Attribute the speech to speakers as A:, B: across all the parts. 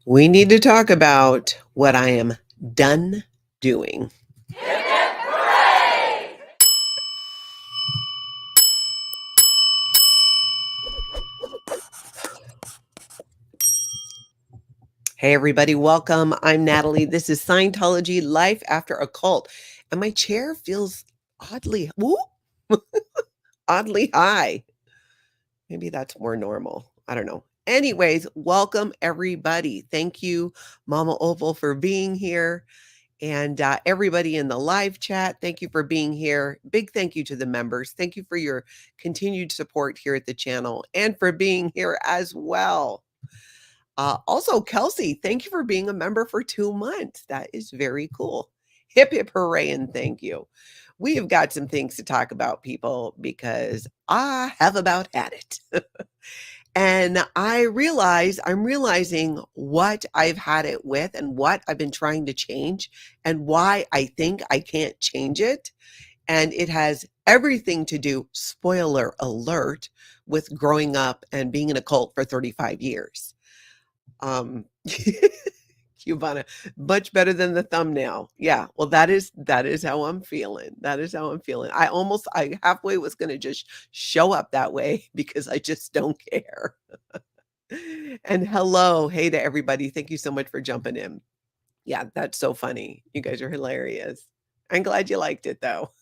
A: We need to talk about what I am done doing. Hey, everybody, welcome. I'm Natalie. This is Scientology Life After a Cult. And my chair feels oddly, oddly high. Maybe that's more normal. I don't know. Anyways, welcome, everybody. Thank you, Mama Opal, for being here. And everybody in the live chat, thank you for being here. Big thank you to the members. Thank you for your continued support here at the channel and for being here as well. Also, Kelsey, thank you for being a member for 2 months. That is very cool. Hip, hip, hooray, and thank you. We have got some things to talk about, people, because I have about had it. And I'm realizing what I've had it with and what I've been trying to change and why I think I can't change it. And it has everything to do, spoiler alert, with growing up and being in a cult for 35 years. Cubana, much better than the thumbnail. Yeah, well, that is how I'm feeling. That is how I'm feeling. I halfway was going to just show up that way because I just don't care. And hello, hey to everybody. Thank you so much for jumping in. Yeah, that's so funny. You guys are hilarious. I'm glad you liked it though.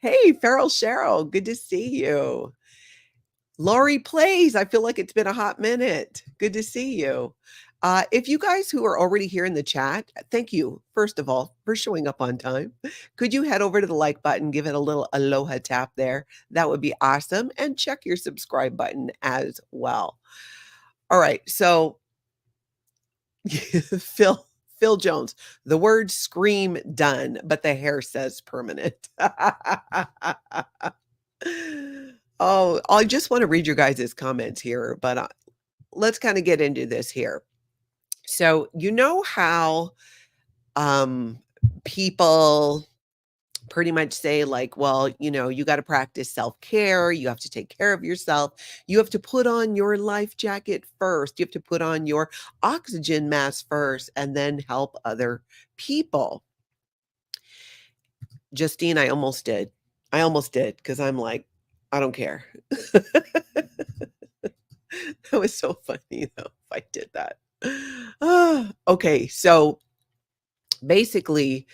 A: Hey, Feral Cheryl, good to see you. Laurie Plays, I feel like it's been a hot minute. Good to see you. If you guys who are already here in the chat, thank you, first of all, for showing up on time. Could you head over to the like button, give it a little aloha tap there? That would be awesome. And check your subscribe button as well. All right, so Phil Jones, the word scream done, but the hair says permanent. Oh, I just want to read your guys' comments here, but let's kind of get into this here. So, you know how people pretty much say, like, well, you got to practice self-care, you have to take care of yourself, you have to put on your life jacket first, you have to put on your oxygen mask first, and then help other people. Justine, I almost did because I'm like, I don't care. That was so funny though, if I did that. Okay, so basically,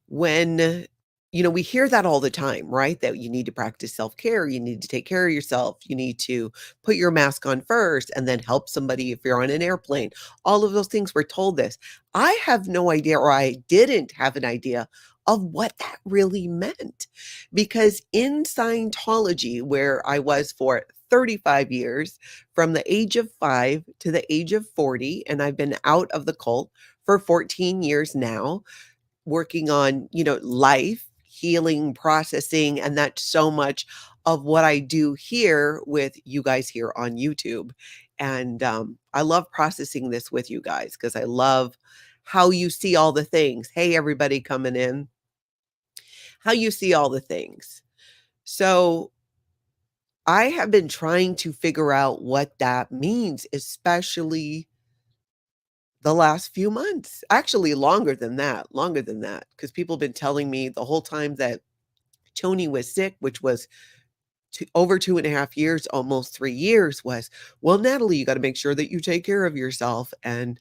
A: when we hear that all the time, right? That you need to practice self-care, you need to take care of yourself, you need to put your mask on first and then help somebody if you're on an airplane. All of those things, we're told this. I have no idea, or I didn't have an idea of what that really meant. Because in Scientology, where I was for 35 years, from the age of 5 to the age of 40, and I've been out of the cult for 14 years now, working on, life, healing, processing, and that's so much of what I do here with you guys here on YouTube. And I love processing this with you guys because I love how you see all the things. Hey, everybody coming in, how you see all the things. So I have been trying to figure out what that means, especially the last few months. Actually, longer than that, because people have been telling me the whole time that Tony was sick, which was over 2.5 years, almost 3 years, was, well, Natalie, you got to make sure that you take care of yourself and,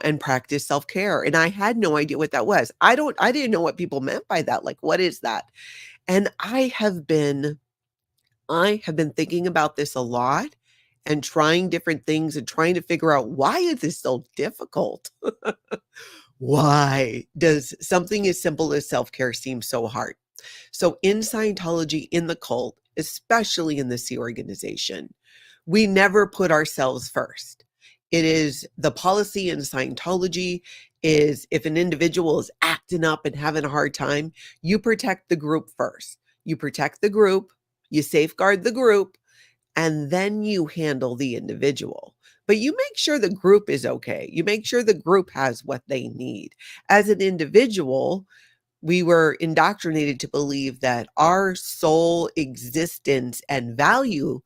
A: and practice self-care. And I had no idea what that was. I didn't know what people meant by that. Like, what is that? And I have been thinking about this a lot and trying different things and trying to figure out, why is this so difficult? Why does something as simple as self-care seem so hard? So in Scientology, in the cult, especially in the Sea organization, we never put ourselves first. It is the policy in Scientology is, if an individual is acting up and having a hard time, you protect the group first. You protect the group, you safeguard the group, and then you handle the individual. But you make sure the group is okay. You make sure the group has what they need. As an individual, we were indoctrinated to believe that our sole existence and value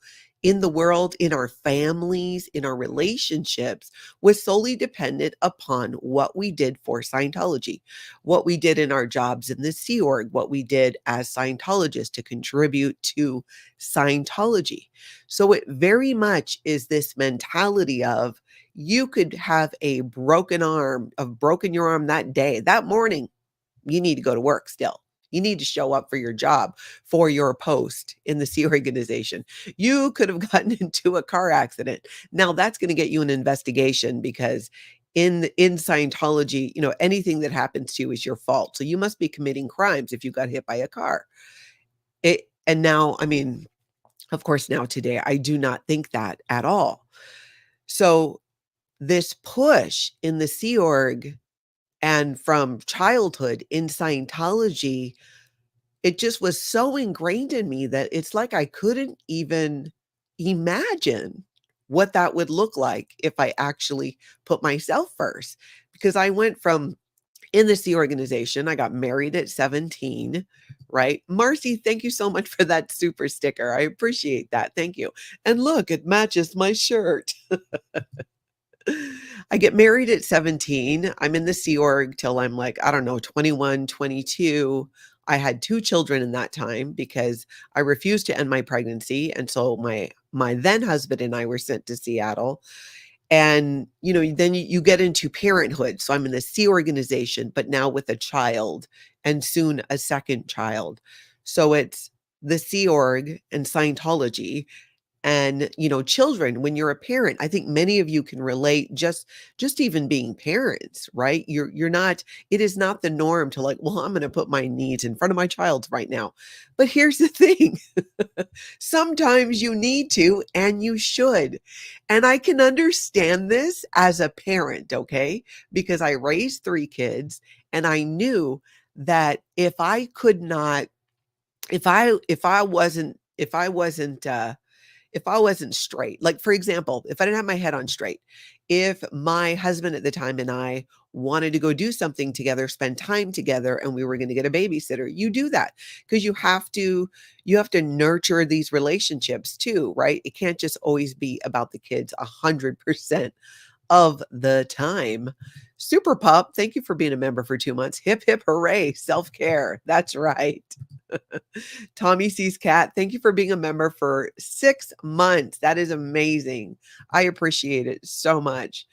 A: in the world, in our families, in our relationships, was solely dependent upon what we did for Scientology, what we did in our jobs in the Sea Org, what we did as Scientologists to contribute to Scientology. So it very much is this mentality of you could have a broken arm, have broken your arm that day, that morning, you need to go to work still. You need to show up for your job, for your post in the Sea organization. You could have gotten into a car accident. Now that's going to get you an investigation because in Scientology, anything that happens to you is your fault. So you must be committing crimes if you got hit by a car. And now, I mean, of course, now today, I do not think that at all. So this push in the Sea Org and from childhood in Scientology, it just was so ingrained in me that it's like I couldn't even imagine what that would look like if I actually put myself first. Because I went from in the Sea organization, I got married at 17, right? Marcy, thank you so much for that super sticker. I appreciate that. Thank you. And look, it matches my shirt. I get married at 17. I'm in the Sea Org till I'm like, I don't know, 21, 22. I had 2 children in that time because I refused to end my pregnancy. And so my then husband and I were sent to Seattle. And, then you get into parenthood. So I'm in the Sea organization, but now with a child and soon a second child. So it's the Sea Org and Scientology and children. When you're a parent, I think many of you can relate, just even being parents, right? You're not, it is not the norm to like, well, I'm going to put my needs in front of my child's right now. But here's the thing. Sometimes you need to and you should. And I can understand this as a parent, okay? Because I raised 3 kids and I knew that if I wasn't straight, like for example, if I didn't have my head on straight, if my husband at the time and I wanted to go do something together, spend time together, and we were going to get a babysitter, you do that because you have to nurture these relationships too, right? It can't just always be about the kids 100% of the time. Super Pup, thank you for being a member for 2 months. Hip, hip, hooray. Self-care. That's right. Tommy Sees Cat, thank you for being a member for 6 months. That is amazing. I appreciate it so much.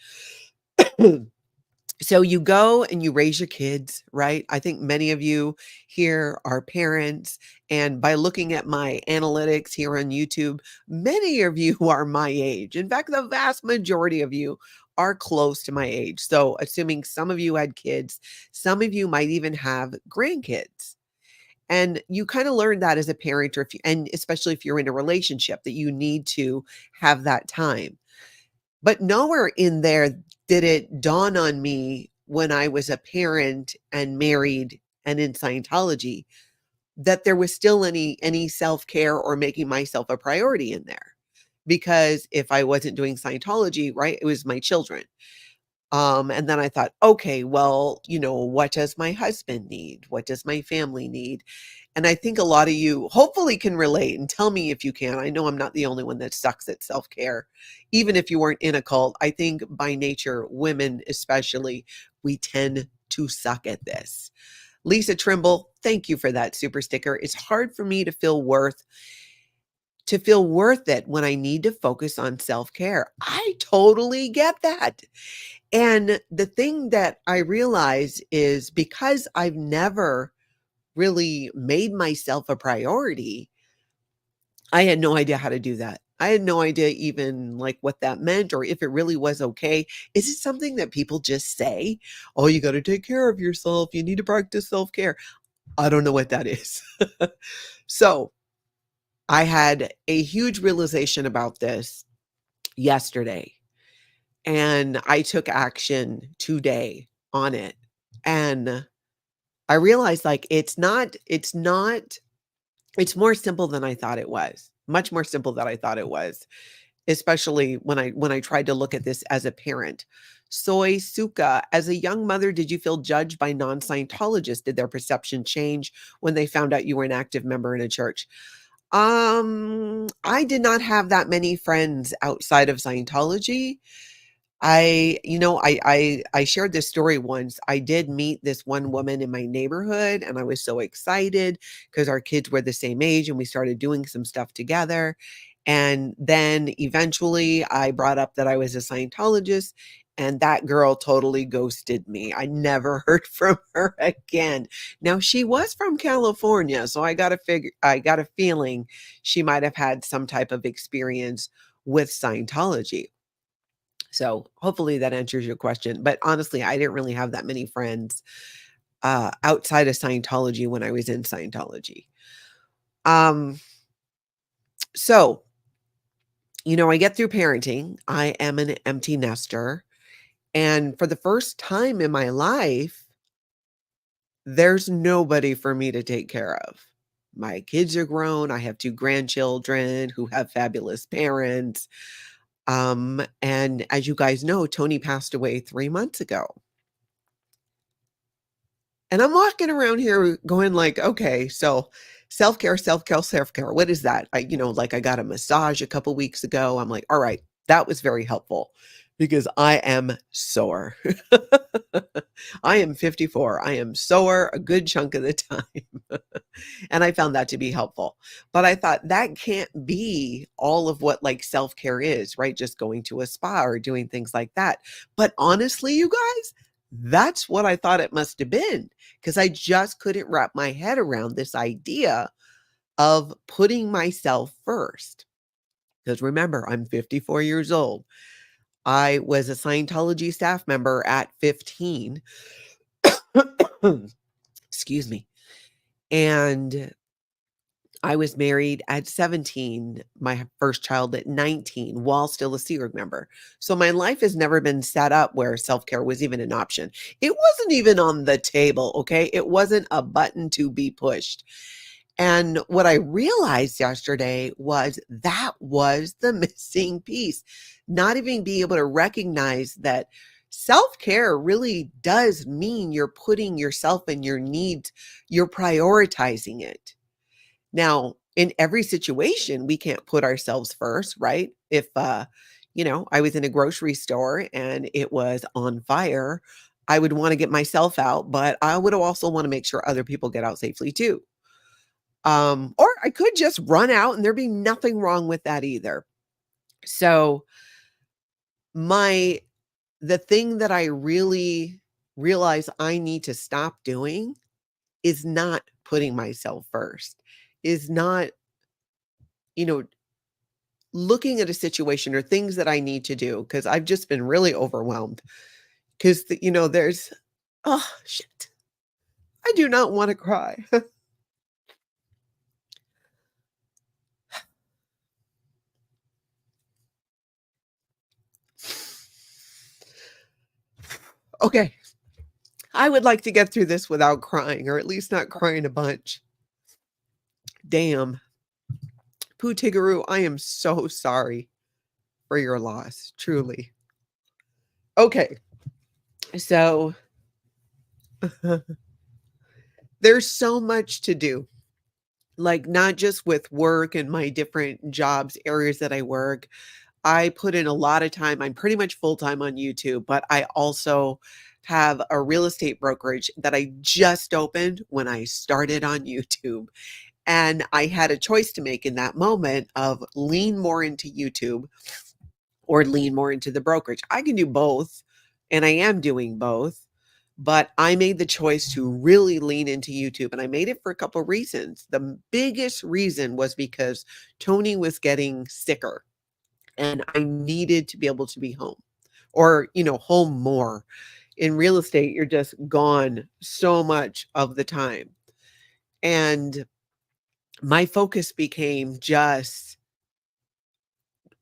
A: So you go and you raise your kids, right? I think many of you here are parents. And by looking at my analytics here on YouTube, many of you are my age. In fact, the vast majority of you are close to my age. So assuming some of you had kids, some of you might even have grandkids. And you kind of learn that as a parent, and especially if you're in a relationship, that you need to have that time. But nowhere in there did it dawn on me when I was a parent and married and in Scientology that there was still any self-care or making myself a priority in there. Because if I wasn't doing Scientology, right, it was my children. And then I thought, okay, well, what does my husband need? What does my family need? And I think a lot of you hopefully can relate, and tell me if you can. I know I'm not the only one that sucks at self-care. Even if you weren't in a cult, I think by nature, women especially, we tend to suck at this. Lisa Trimble, thank you for that super sticker. It's hard for me to feel worth it when I need to focus on self-care. I totally get that. And the thing that I realize is because I've never really made myself a priority, I had no idea how to do that. I had no idea even like what that meant or if it really was okay. Is it something that people just say? Oh, you got to take care of yourself. You need to practice self-care. I don't know what that is. So I had a huge realization about this yesterday, and I took action today on it. And I realized like it's more simple than I thought it was. Much more simple than I thought it was, especially when I tried to look at this as a parent. Soy Suka, as a young mother, did you feel judged by non-Scientologists? Did their perception change when they found out you were an active member in a church? I did not have that many friends outside of Scientology. I shared this story once. I did meet this one woman in my neighborhood, and I was so excited because our kids were the same age and we started doing some stuff together. And then eventually I brought up that I was a Scientologist, and that girl totally ghosted me. I never heard from her again. Now she was from California, so I got a feeling she might have had some type of experience with Scientology. So hopefully that answers your question. But honestly, I didn't really have that many friends outside of Scientology when I was in Scientology. Um, so, I get through parenting. I am an empty nester. And for the first time in my life, there's nobody for me to take care of. My kids are grown. I have two grandchildren who have fabulous parents. And as you guys know, Tony passed away 3 months ago. And I'm walking around here going like, okay, so self-care, self-care, self-care. What is that? I got a massage a couple weeks ago. I'm like, all right, that was very helpful because I am sore. I am 54. I am sore a good chunk of the time. And I found that to be helpful. But I thought that can't be all of what like self-care is, right? Just going to a spa or doing things like that. But honestly, you guys, that's what I thought it must have been because I just couldn't wrap my head around this idea of putting myself first. Because remember, I'm 54 years old. I was a Scientology staff member at 15. Excuse me. And I was married at 17, my first child at 19, while still a Sea Org member. So my life has never been set up where self-care was even an option. It wasn't even on the table, okay? It wasn't a button to be pushed. And what I realized yesterday was that was the missing piece. Not even being able to recognize that self-care really does mean you're putting yourself and your needs, you're prioritizing it. Now, in every situation, we can't put ourselves first, right? If, I was in a grocery store and it was on fire, I would want to get myself out, but I would also want to make sure other people get out safely too. Or I could just run out and there'd be nothing wrong with that either. So my the thing that I really realize I need to stop doing is not putting myself first, is not, you know, looking at a situation or things that I need to do because I've just been really overwhelmed because, there's, oh, shit. I do not want to cry. Okay. I would like to get through this without crying or at least not crying a bunch. Damn. Pooh Tigaroo, I am so sorry for your loss, truly. Okay. So there's so much to do. Like not just with work and my different jobs, areas that I work. I put in a lot of time. I'm pretty much full-time on YouTube, but I also have a real estate brokerage that I just opened when I started on YouTube. And I had a choice to make in that moment of lean more into YouTube or lean more into the brokerage. I can do both, and I am doing both, but I made the choice to really lean into YouTube, and I made it for a couple of reasons. The biggest reason was because Tony was getting sicker, and I needed to be able to be home or, home more. In real estate, you're just gone so much of the time. And my focus became just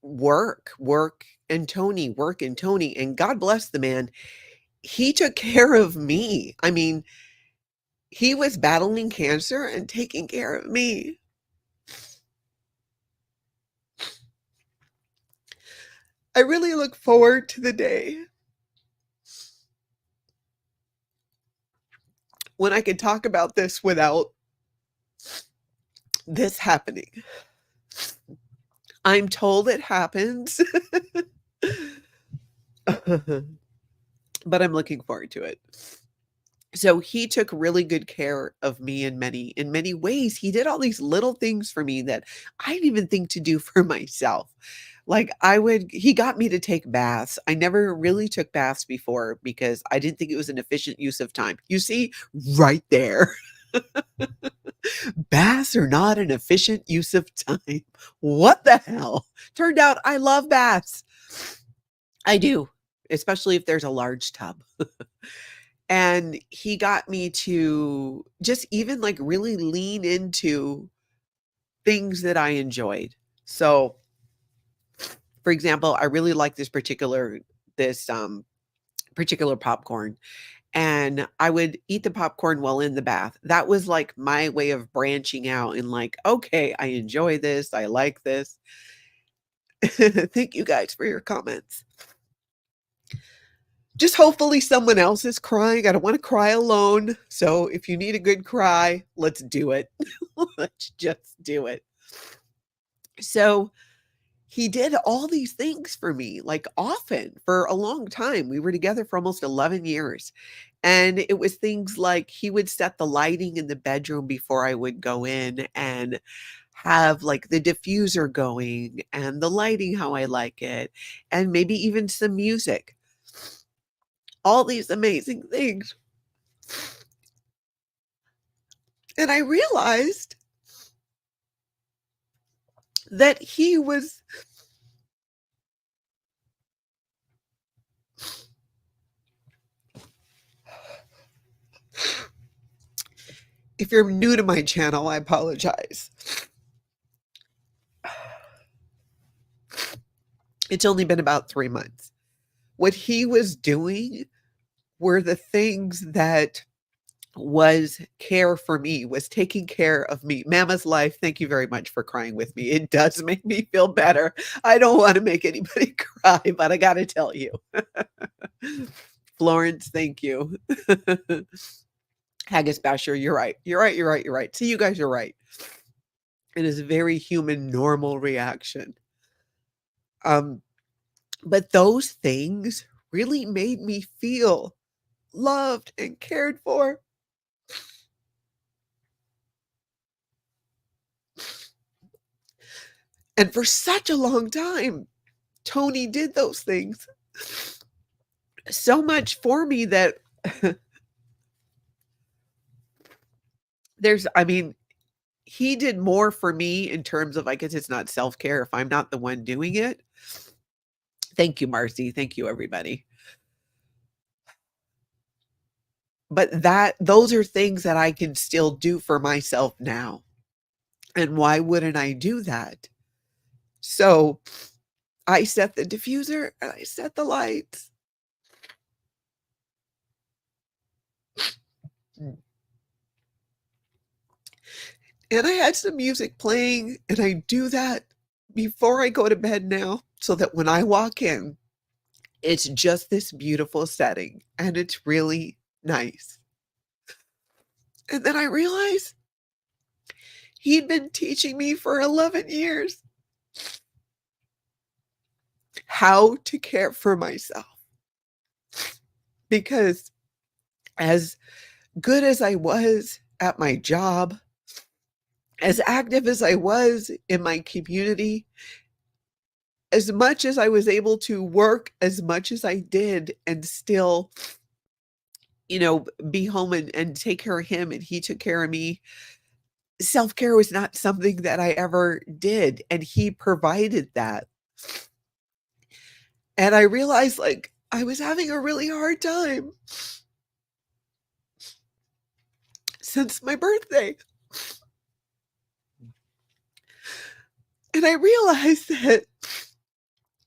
A: work and Tony, work and Tony. And God bless the man. He took care of me. I mean, he was battling cancer and taking care of me. I really look forward to the day when I can talk about this without this happening. I'm told it happens, but I'm looking forward to it. So he took really good care of me in many ways. He did all these little things for me that I didn't even think to do for myself. Like he got me to take baths. I never really took baths before because I didn't think it was an efficient use of time. You see, right there. Baths are not an efficient use of time. What the hell? Turned out I love baths. I do, especially if there's a large tub. And he got me to just even, like, really lean into things that I enjoyed. So, for example, I really like this particular popcorn, and I would eat the popcorn while in the bath. That was, like, my way of branching out and, like, "Okay, I enjoy this, I like this." Thank you guys for your comments. Just hopefully someone else is crying. I don't wanna cry alone. So if you need a good cry, let's do it. Let's just do it. So he did all these things for me, like, often for a long time. We were together for almost 11 years. And it was things like he would set the lighting in the bedroom before I would go in and have, like, the diffuser going and the lighting how I like it, and maybe even some music. All these amazing things. And I realized that he was if you're new to my channel, I apologize. It's only been about 3 months. What he was doing were the things that was care for me, was taking care of me. Mama's Life, thank you very much for crying with me. It does make me feel better. I don't wanna make anybody cry, but I gotta tell you. Florence, thank you. Haggis Basher, you're right. You're right, you're right, you're right. See, you guys are right. It is a very human, normal reaction. Um, but those things really made me feel loved and cared for. And for such a long time, Tony did those things so much for me that I mean, he did more for me in terms of, I guess it's not self-care if I'm not the one doing it. Thank you, Marcy. Thank you, everybody. But those are things that I can still do for myself now. And why wouldn't I do that? So I set the diffuser and I set the lights. And I had some music playing, and I do that before I go to bed now so that when I walk in, it's just this beautiful setting, and it's really nice. And then I realized he'd been teaching me for 11 years how to care for myself. Because as good as I was at my job, as active as I was in my community, as much as I was able to work as much as I did and still, be home and take care of him and he took care of me, self-care was not something that I ever did, and he provided that. And I realized, like, I was having a really hard time since my birthday. And I realized that,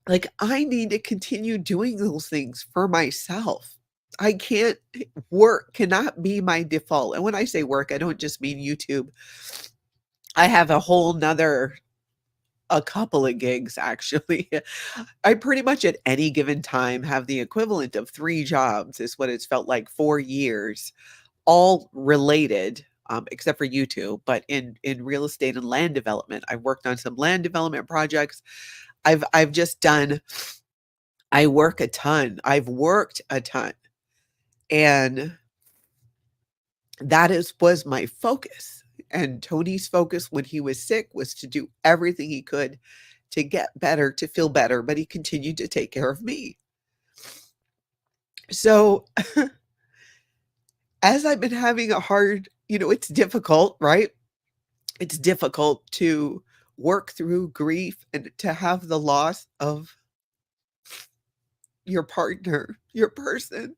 A: like, I need to continue doing those things for myself. I can't Work cannot be my default. And when I say work, I don't just mean YouTube. I have a couple of gigs actually. I pretty much at any given time have the equivalent of 3 jobs is what it's felt like 4 years, all related. except for YouTube, but in real estate and land development. I've worked on some land development projects. I've just done I work a ton. I've worked a ton, and that is was my focus. And Tony's focus when he was sick was to do everything he could to get better, to feel better, but he continued to take care of me. So, as I've been having a hard, it's difficult, right? It's difficult to work through grief and to have the loss of your partner, your person.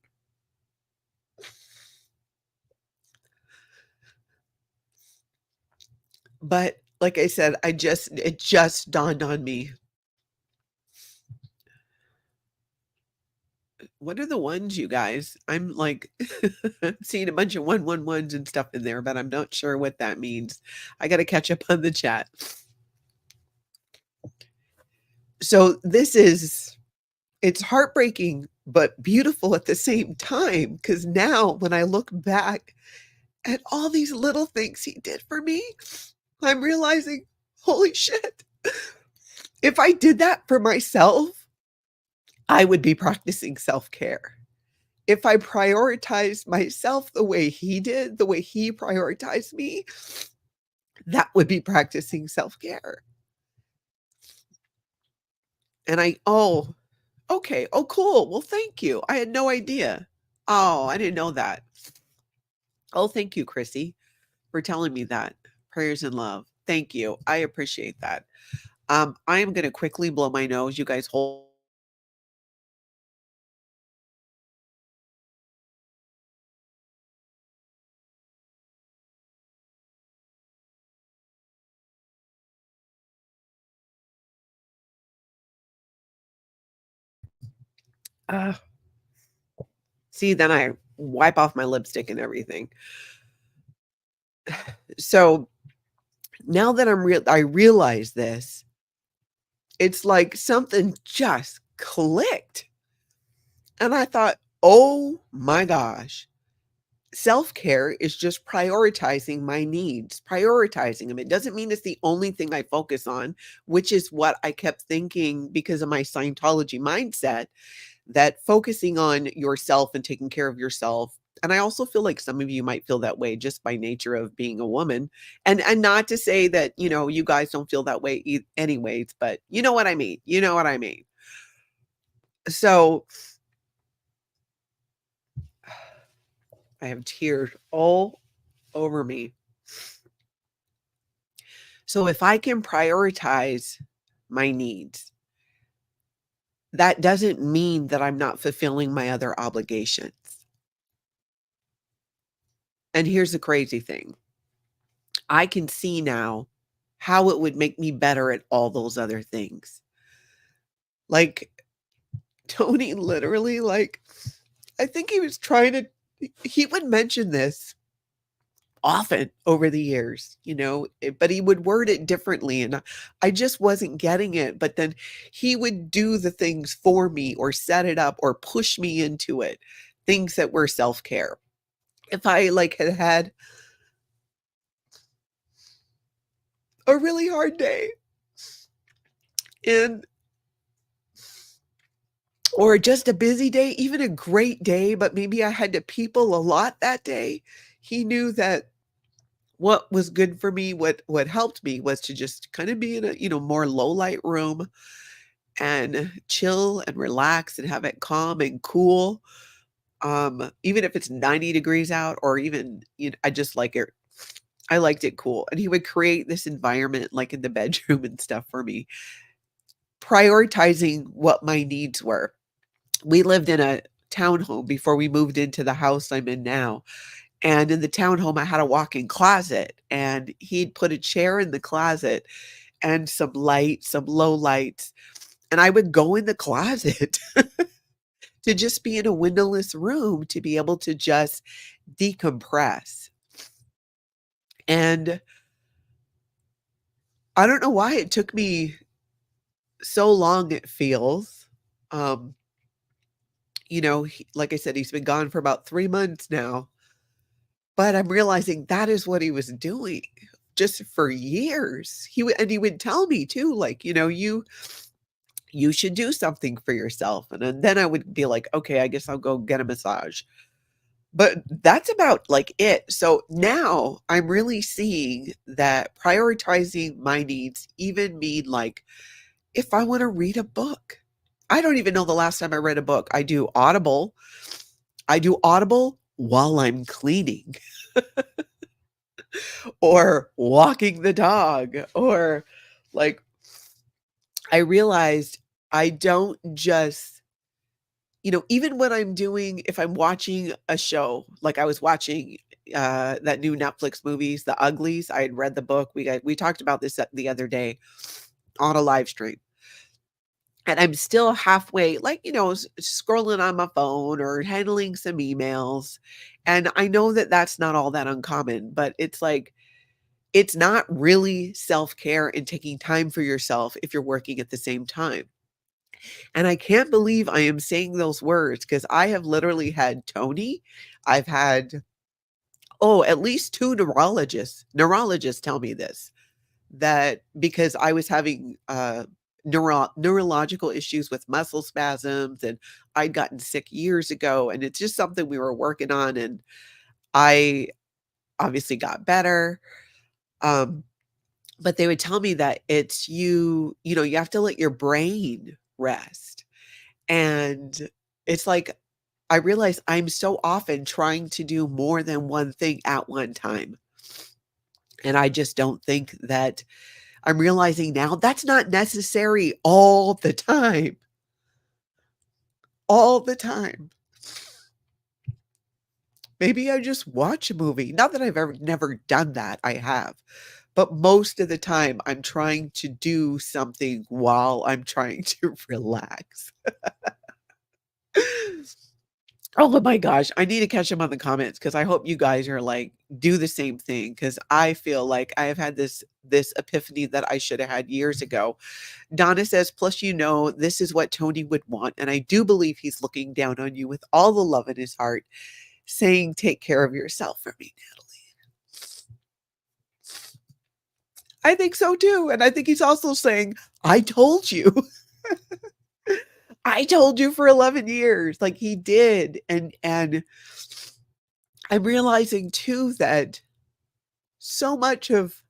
A: But like I said, it just dawned on me. What are the ones, you guys? I'm like seeing a bunch of 111s and stuff in there, but I'm not sure what that means. I got to catch up on the chat. So it's heartbreaking, but beautiful at the same time. Because now when I look back at all these little things he did for me, I'm realizing, holy shit, if I did that for myself, I would be practicing self-care. If I prioritized myself the way he did, the way he prioritized me, that would be practicing self-care. And okay. Oh, cool. Well, thank you. I had no idea. Oh, I didn't know that. Oh, thank you, Chrissy, for telling me that. Prayers and love. Thank you. I appreciate that. I am gonna quickly blow my nose. You guys hold. Uh, See, then I wipe off my lipstick and everything. So now that I realize this, it's like something just clicked. And I thought, oh my gosh, self-care is just prioritizing my needs, prioritizing them. It doesn't mean it's the only thing I focus on, which is what I kept thinking because of my Scientology mindset, that focusing on yourself and taking care of yourself. And I also feel like some of you might feel that way just by nature of being a woman. And not to say that, you guys don't feel that way anyways, but you know what I mean. You know what I mean. So I have tears all over me. So if I can prioritize my needs, that doesn't mean that I'm not fulfilling my other obligations. And here's the crazy thing. I can see now how it would make me better at all those other things. Like Tony literally, like, I think he was trying to, he would mention this often over the years, but he would word it differently. And I just wasn't getting it. But then he would do the things for me or set it up or push me into it, things that were self care. If I like had a really hard day and or just a busy day, even a great day, but maybe I had to people a lot that day, he knew that what was good for me, what helped me was to just kind of be in a, more low light room and chill and relax and have it calm and cool. Even if it's 90 degrees out or even, I just like it. I liked it cool. And he would create this environment like in the bedroom and stuff for me, prioritizing what my needs were. We lived in a townhome before we moved into the house I'm in now. And in the townhome, I had a walk-in closet, and he'd put a chair in the closet and some lights, some low lights, and I would go in the closet to just be in a windowless room to be able to just decompress. And I don't know why it took me so long, it feels. Um, like I said, he's been gone for about 3 months now. But I'm realizing that is what he was doing just for years. He would tell me too, like, you should do something for yourself, and then I would be like, "Okay, I guess I'll go get a massage." But that's about, like, it. So now I'm really seeing that prioritizing my needs even mean, like, if I wanna read a book. I don't even know the last time I read a book. I do Audible while I'm cleaning or walking the dog, or, like, I realized I don't just even when I'm doing if I'm watching a show, like I was watching, that new Netflix movies, The Uglies. I had read the book. We talked about this, the other day on a live stream, and I'm still halfway, like, scrolling on my phone or handling some emails, and I know that that's not all that uncommon, but it's like, it's not really self-care and taking time for yourself if you're working at the same time. And I can't believe I am saying those words because I have literally had Tony. I've had, at least 2 neurologists tell me this, that because I was having, neurological issues with muscle spasms, and I'd gotten sick years ago, and it's just something we were working on, and I obviously got better, um, but they would tell me that it's you have to let your brain rest. And it's like, I realize I'm so often trying to do more than one thing at one time. And I just don't think that I'm realizing now that's not necessary all the time. All the time. Maybe I just watch a movie. Not that I've ever never done that. I have. But most of the time I'm trying to do something while I'm trying to relax. Oh my gosh, I need to catch him on the comments because I hope you guys are like, do the same thing because I feel like I have had this epiphany that I should have had years ago. Donna says, plus this is what Tony would want, and I do believe he's looking down on you with all the love in his heart, saying, "Take care of yourself for me, Natalie." I think so too, and I think he's also saying, "I told you." I told you for 11 years, like he did, and I'm realizing too that so much of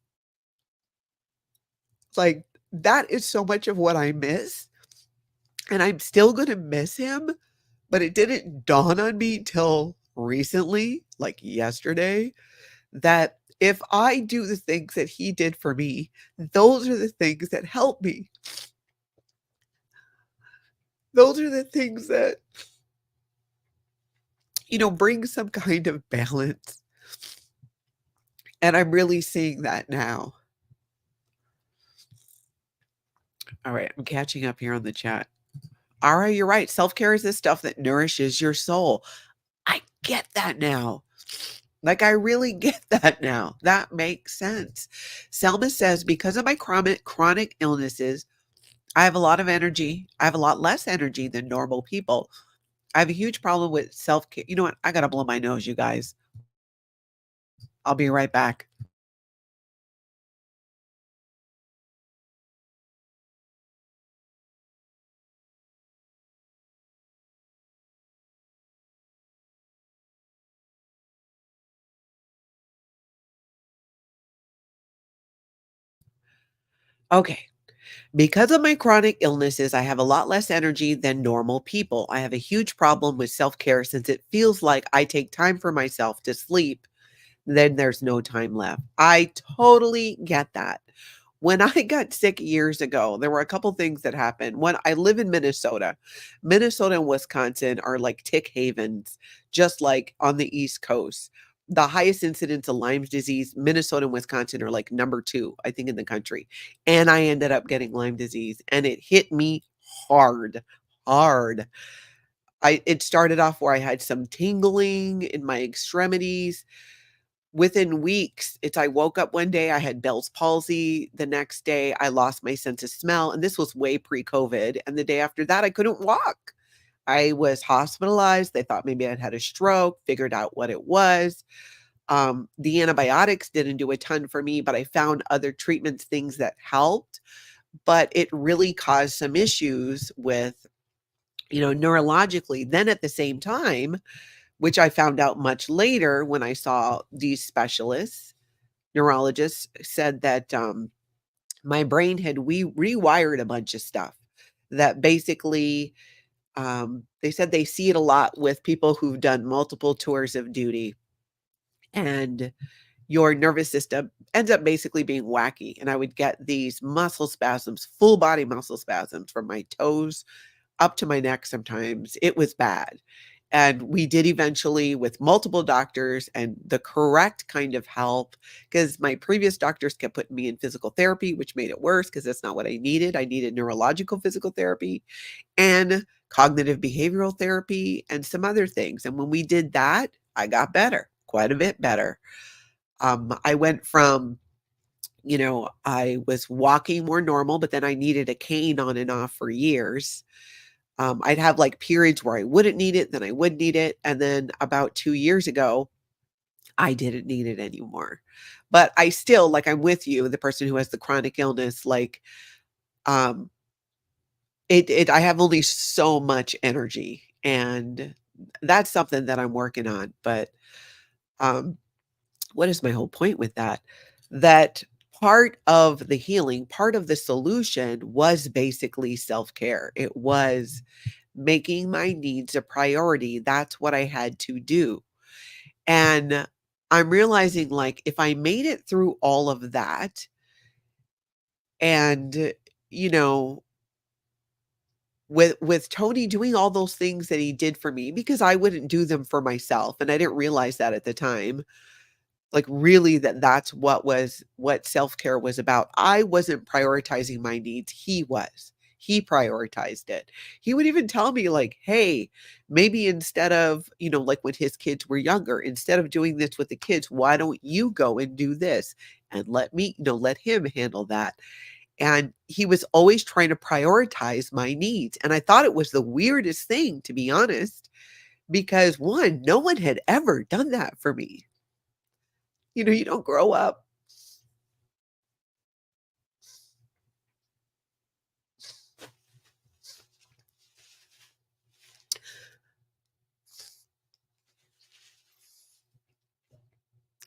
A: like, that is so much of what I miss, and I'm still gonna miss him, but it didn't dawn on me till recently, like yesterday, that if I do the things that he did for me, those are the things that help me. Those are the things that, bring some kind of balance, and I'm really seeing that now. Alright, I'm catching up here on the chat. Alright, you're right, self-care is the stuff that nourishes your soul. I get that now. Like, I really get that now. That makes sense. Selma says, because of my chronic illnesses, I have a lot of energy. I have a lot less energy than normal people. I have a huge problem with self-care. You know what? I gotta blow my nose, you guys. I'll be right back. Okay. Because of my chronic illnesses, I have a lot less energy than normal people. I have a huge problem with self-care since it feels like I take time for myself to sleep, then there's no time left. I totally get that. When I got sick years ago, there were a couple things that happened. One, I live in Minnesota. Minnesota and Wisconsin are like tick havens, just like on the East Coast. The highest incidence of Lyme's disease, Minnesota and Wisconsin are like number 2, I think, in the country. And I ended up getting Lyme disease and it hit me hard, hard. It started off where I had some tingling in my extremities. Within weeks, I woke up one day, I had Bell's palsy. The next day, I lost my sense of smell, and this was way pre-COVID, and the day after that, I couldn't walk. I was hospitalized. They thought maybe I'd had a stroke, figured out what it was. The antibiotics didn't do a ton for me, but I found other treatments, things that helped, but it really caused some issues with, neurologically. Then at the same time, which I found out much later when I saw these specialists, neurologists said that, my brain had rewired a bunch of stuff that basically, they said they see it a lot with people who've done multiple tours of duty, and your nervous system ends up basically being wacky. And I would get these muscle spasms, full body muscle spasms from my toes up to my neck sometimes. It was bad. And we did eventually with multiple doctors and the correct kind of help, because my previous doctors kept putting me in physical therapy, which made it worse because that's not what I needed. I needed neurological physical therapy and cognitive behavioral therapy and some other things. And when we did that, I got better, quite a bit better. I went from, I was walking more normal, but then I needed a cane on and off for years. I'd have like periods where I wouldn't need it, then I would need it. And then about 2 years ago, I didn't need it anymore. But I still, like, I'm with you, the person who has the chronic illness, like, um, I have only so much energy. And that's something that I'm working on. But um, what is my whole point with that? That part of the healing, part of the solution was basically self care. It was making my needs a priority. That's what I had to do. And I'm realizing, like, if I made it through all of that and, you know, with Tony doing all those things that he did for me, because I wouldn't do them for myself, and I didn't realize that at the time. Like, really, that's what self-care was about. I wasn't prioritizing my needs, he was. He prioritized it. He would even tell me like, "Hey, maybe instead of," like when his kids were younger, "Instead of doing this with the kids, why don't you go and do this? And let him handle that." And he was always trying to prioritize my needs, and I thought it was the weirdest thing, to be honest, because 1, no one had ever done that for me. You don't grow up.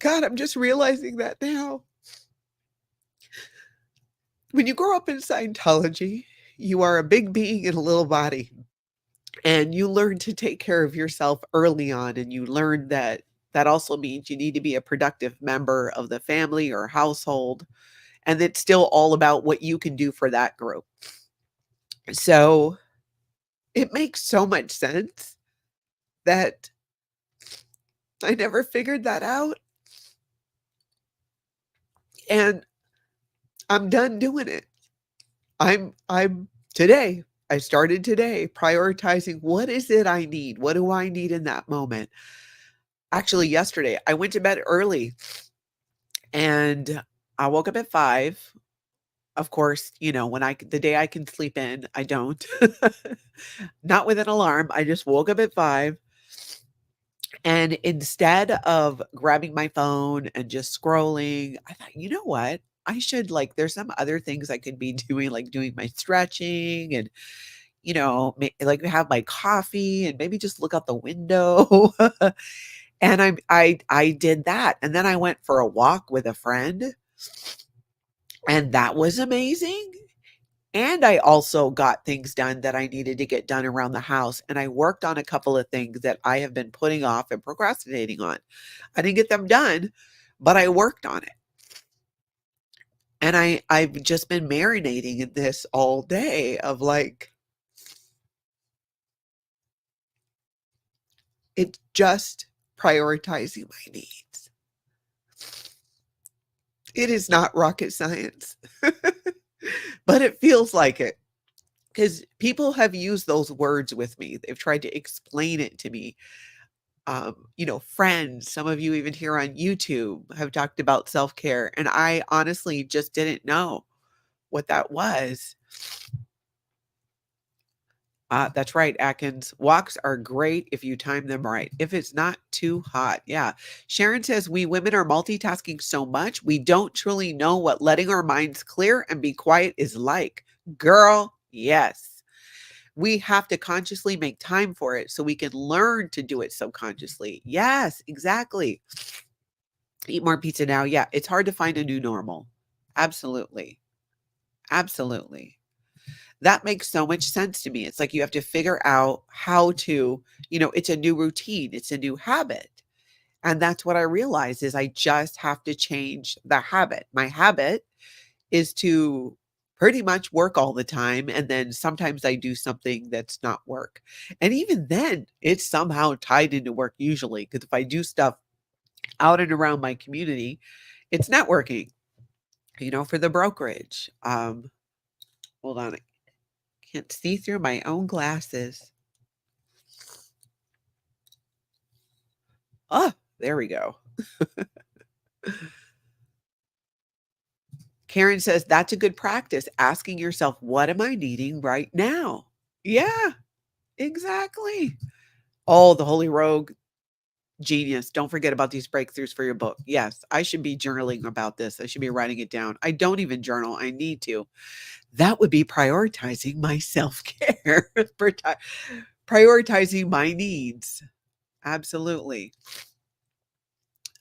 A: God, I'm just realizing that now. When you grow up in Scientology, you are a big being in a little body, and you learn to take care of yourself early on, and you learn that that also means you need to be a productive member of the family or household, and it's still all about what you can do for that group. So, it makes so much sense that I never figured that out, and I'm done doing it. I'm today, I started today prioritizing what is it I need? What do I need in that moment? Actually, yesterday, I went to bed early and I woke up at 5. Of course, when the day I can sleep in, I don't. Not with an alarm. I just woke up at 5, and instead of grabbing my phone and just scrolling, I thought, "You know what? I should, like, there's some other things I could be doing, like doing my stretching and, like have my coffee and maybe just look out the window." And I did that, and then I went for a walk with a friend, and that was amazing, and I also got things done that I needed to get done around the house, and I worked on a couple of things that I have been putting off and procrastinating on. I didn't get them done, but I worked on it, and I've just been marinating in this all day of, like, it's just prioritizing my needs. It is not rocket science, but it feels like it, because people have used those words with me. They've tried to explain it to me. Friends, some of you even here on YouTube have talked about self-care, and I honestly just didn't know what that was. That's right, Atkins. Walks are great if you time them right. If it's not too hot. Yeah. Sharon says we women are multitasking so much, we don't truly know what letting our minds clear and be quiet is like. Girl, yes. We have to consciously make time for it so we can learn to do it subconsciously. Yes, exactly. Eat more pizza now. Yeah, it's hard to find a new normal. Absolutely. Absolutely. That makes so much sense to me. It's like you have to figure out how to, it's a new routine, it's a new habit. And that's what I realize is I just have to change the habit. My habit is to pretty much work all the time. And then sometimes I do something that's not work. And even then, it's somehow tied into work usually. Because if I do stuff out and around my community, it's networking, for the brokerage. Hold on. I can't see through my own glasses. Oh, there we go. Karen says that's a good practice. Asking yourself, what am I needing right now? Yeah, exactly. Oh, the Holy Rogue genius. Don't forget about these breakthroughs for your book. Yes, I should be journaling about this. I should be writing it down. I don't even journal. I need to. That would be prioritizing my self care, prioritizing my needs. Absolutely.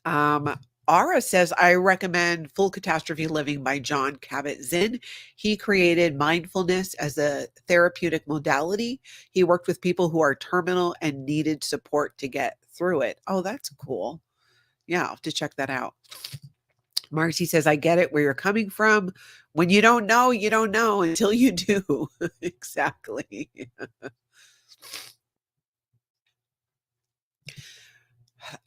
A: Um, Ara says, I recommend Full Catastrophe Living by John Kabat-Zinn. He created mindfulness as a therapeutic modality. He worked with people who are terminal and needed support to get through it. Oh, that's cool. Yeah, I'll have to check that out. Marcy says, I get it where you're coming from. When you don't know until you do. Exactly.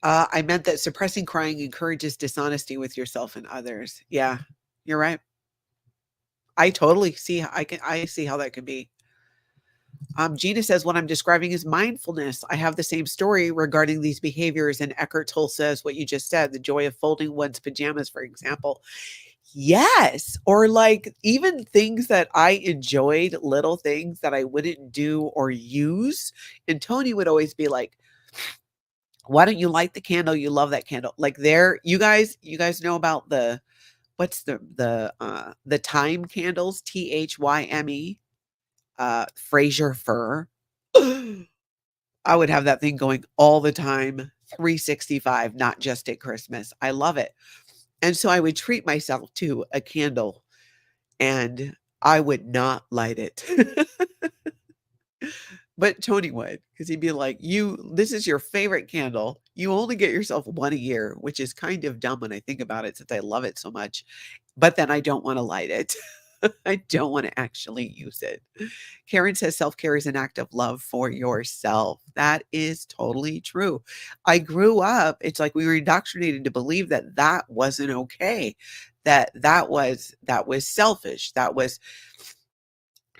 A: I meant that suppressing crying encourages dishonesty with yourself and others. Yeah, you're right. I totally see I see how that could be. Gina says what I'm describing is mindfulness. I have the same story regarding these behaviors, and Eckhart Tolle says what you just said, the joy of folding one's pajamas, for example. Yes, or like even things that I enjoyed, little things that I wouldn't do or use. And Tony would always be like, "Why don't you light the candle? You love that candle." Like there, you guys know about what's the time candles, THYME, Fraser fir. I would have that thing going all the time, 365, not just at Christmas. I love it. And so I would treat myself to a candle and I would not light it. But Tony would, because he'd be like, this is your favorite candle. You only get yourself one a year, which is kind of dumb when I think about it since I love it so much. But then I don't want to light it. I don't want to actually use it. Karen says self care is an act of love for yourself. That is totally true. I grew up, it's like we were indoctrinated to believe that that wasn't okay, that was selfish. That was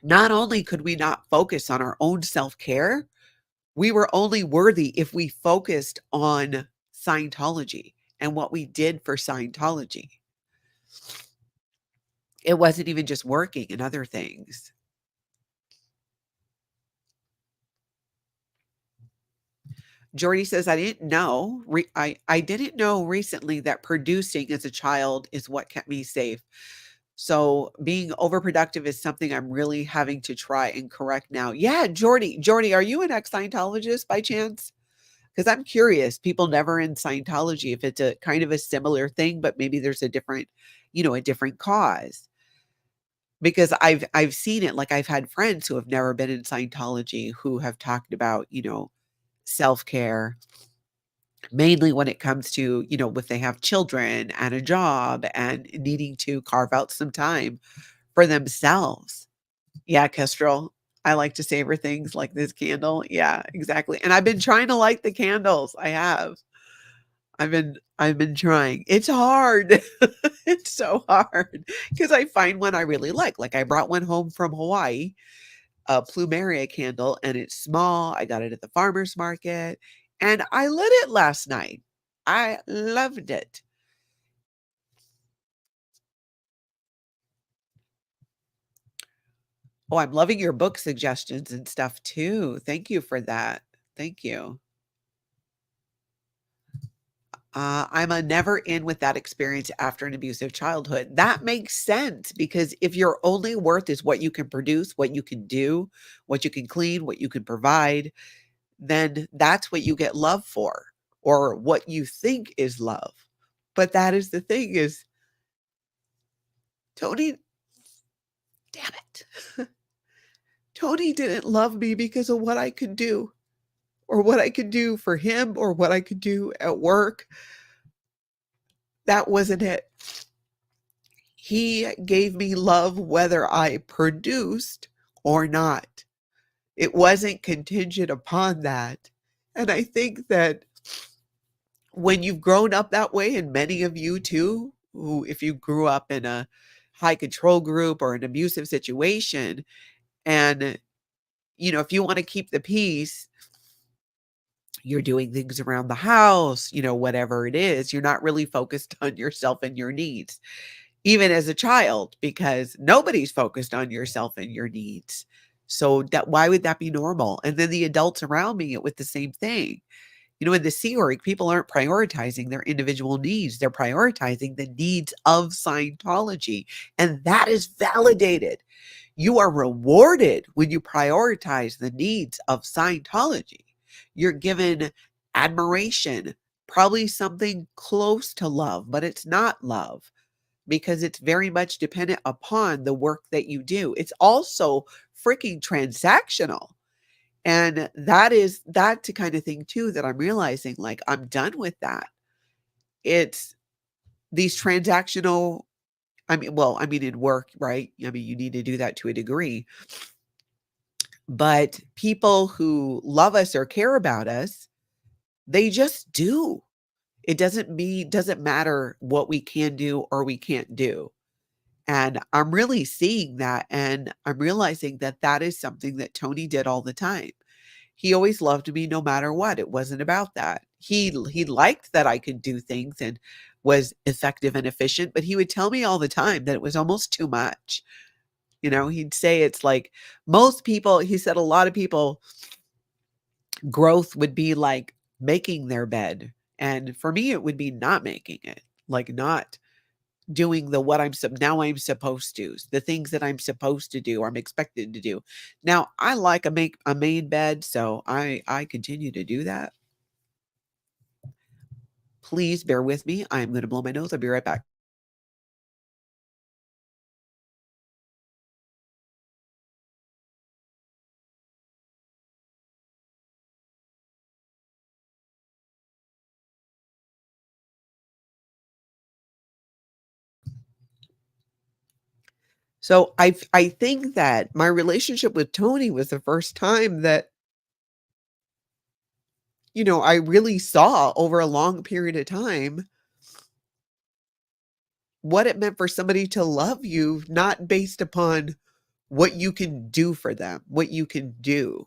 A: not only could we not focus on our own self care, we were only worthy if we focused on Scientology and what we did for Scientology. It wasn't even just working and other things. Jordy says, I didn't know. I didn't know recently that producing as a child is what kept me safe. So being overproductive is something I'm really having to try and correct now. Yeah, Jordy, are you an ex-Scientologist by chance? Because I'm curious. People never in Scientology, if it's a kind of a similar thing, but maybe there's a different cause. Because I've seen it. Like I've had friends who have never been in Scientology who have talked about, self-care, mainly when it comes to, if they have children and a job and needing to carve out some time for themselves. Yeah, Kestrel. I like to savor things like this candle. Yeah, exactly. And I've been trying to light the candles. I have. I've been trying. It's hard. It's so hard because I find one I really like. Like I brought one home from Hawaii, a plumeria candle, and it's small. I got it at the farmer's market and I lit it last night. I loved it. Oh, I'm loving your book suggestions and stuff too. Thank you for that. Thank you. I'm a never in with that experience after an abusive childhood. That makes sense because if your only worth is what you can produce, what you can do, what you can clean, what you can provide, then that's what you get love for or what you think is love. But that is the thing is Tony, damn it. Tony didn't love me because of what I could do or what I could do for him or what I could do at work. That wasn't it. He gave me love whether I produced or not. It wasn't contingent upon that. And I think that when you've grown up that way, and many of you too, who if you grew up in a high control group or an abusive situation, and if you want to keep the peace, you're doing things around the house, whatever it is, you're not really focused on yourself and your needs. Even as a child, because nobody's focused on yourself and your needs. So that why would that be normal? And then the adults around me with the same thing. In the Sea Org, people aren't prioritizing their individual needs. They're prioritizing the needs of Scientology. And that is validated. You are rewarded when you prioritize the needs of Scientology. You're given admiration, probably something close to love, but it's not love because it's very much dependent upon the work that you do. It's also freaking transactional. And that's the kind of thing too that I'm realizing, like, I'm done with that. It's these transactional, in work, right? I mean, you need to do that to a degree. But people who love us or care about us, they just do. Doesn't matter what we can do or we can't do. And I'm really seeing that, and I'm realizing that that is something that Tony did all the time. He always loved me no matter what. It wasn't about that. He liked that I could do things and was effective and efficient, but he would tell me all the time that it was almost too much. He'd say it's like most people, he said a lot of people, growth would be like making their bed. And for me, it would be not making it, like not doing the what now I'm supposed to, the things that I'm supposed to do, or I'm expected to do. Now, I like a made bed, so I continue to do that. Please bear with me. I'm going to blow my nose. I'll be right back. So I think that my relationship with Tony was the first time that, I really saw over a long period of time what it meant for somebody to love you, not based upon what you can do for them, what you can do.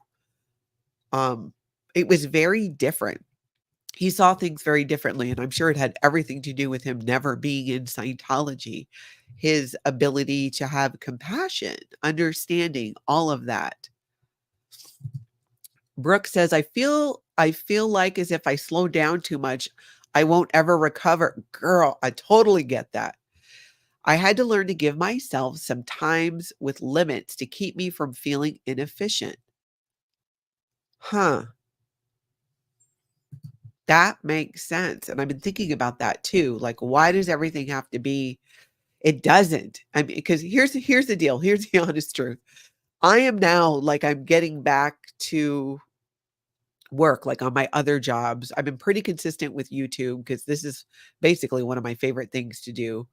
A: Um, it was very different. He saw things very differently, and I'm sure it had everything to do with him never being in Scientology. His ability to have compassion, understanding, all of that. Brooke says, I feel like as if I slow down too much, I won't ever recover." Girl, I totally get that. I had to learn to give myself some times with limits to keep me from feeling inefficient. Huh, that makes sense, and I've been thinking about that too, like, why does everything have to be it doesn't. I mean, because here's the deal, here's the honest truth. I am now, like, I'm getting back to work, like, on my other jobs. I've been pretty consistent with YouTube because this is basically one of my favorite things to do,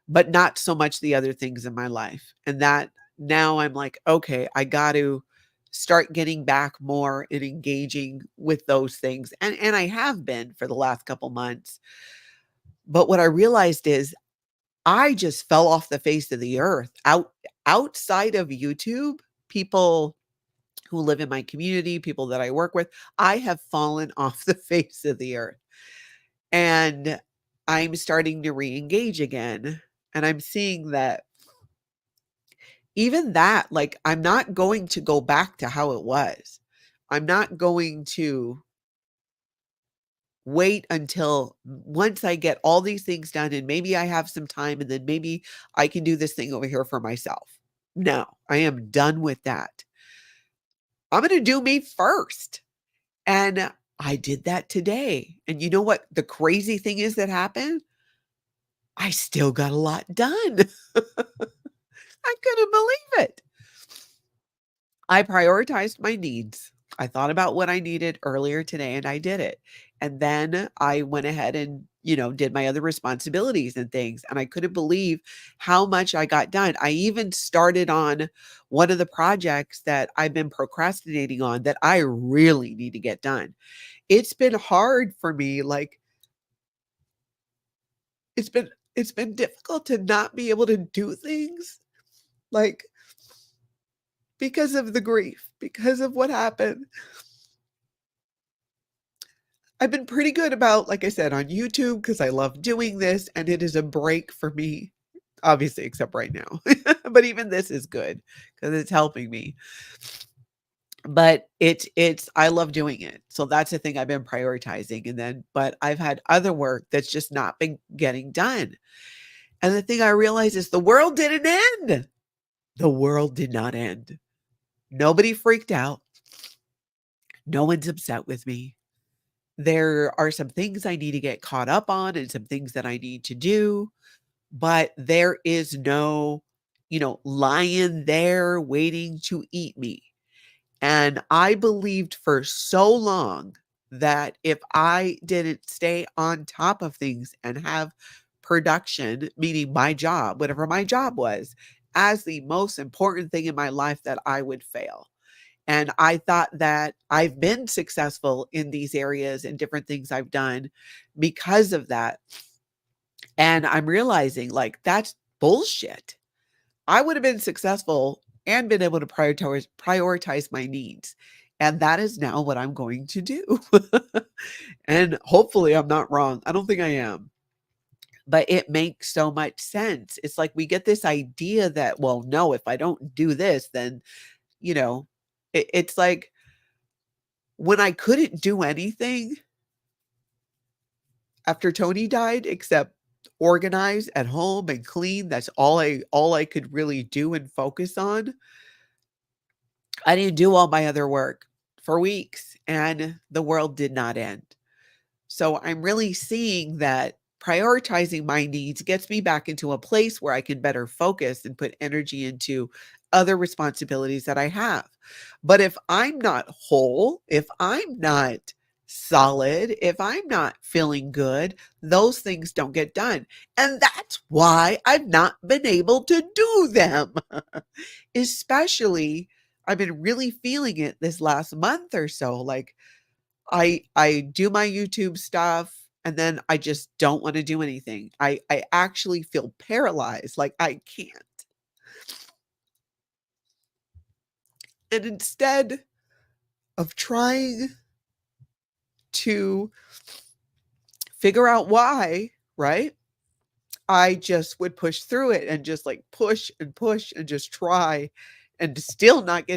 A: but not so much the other things in my life. And that now I'm like, okay, I got to start getting back more and engaging with those things. And I have been for the last couple months. But what I realized is I just fell off the face of the earth. Outside of YouTube, people who live in my community, people that I work with, I have fallen off the face of the earth. And I'm starting to re-engage again. And I'm seeing that even that, like, I'm not going to go back to how it was. I'm not going to wait until once I get all these things done and maybe I have some time and then maybe I can do this thing over here for myself. No, I am done with that. I'm gonna do me first. And I did that today. And you know what the crazy thing is that happened? I still got a lot done. I couldn't believe it. I prioritized my needs. I thought about what I needed earlier today and I did it. And then I went ahead and, did my other responsibilities and things. And I couldn't believe how much I got done. I even started on one of the projects that I've been procrastinating on that I really need to get done. It's been hard for me. Like it's been difficult to not be able to do things like because of the grief, because of what happened. I've been pretty good about, like I said, on YouTube because I love doing this and it is a break for me, obviously, except right now. But even this is good because it's helping me. But it's I love doing it. So that's the thing I've been prioritizing. And then, but I've had other work that's just not been getting done. And the thing I realized is the world didn't end. The world did not end. Nobody freaked out. No one's upset with me. There are some things I need to get caught up on and some things that I need to do, but there is no, lion there waiting to eat me. And I believed for so long that if I didn't stay on top of things and have production, meaning my job, whatever my job was, as the most important thing in my life, that I would fail. And I thought that I've been successful in these areas and different things I've done because of that. And I'm realizing like that's bullshit. I would have been successful and been able to prioritize my needs. And that is now what I'm going to do. And hopefully I'm not wrong. I don't think I am. But it makes so much sense. It's like we get this idea that, well, no, if I don't do this, then, you know, it's like when I couldn't do anything after Tony died except organize at home and clean, that's all I could really do and focus on. I didn't do all my other work for weeks and the world did not end. So I'm really seeing that prioritizing my needs gets me back into a place where I can better focus and put energy into other responsibilities that I have. But if I'm not whole, if I'm not solid, if I'm not feeling good, those things don't get done. And that's why I've not been able to do them. Especially, I've been really feeling it this last month or so. Like I do my YouTube stuff and then I just don't want to do anything. I actually feel paralyzed, like I can't. And instead of trying to figure out why, right? I just would push through it and just like push and just try and still not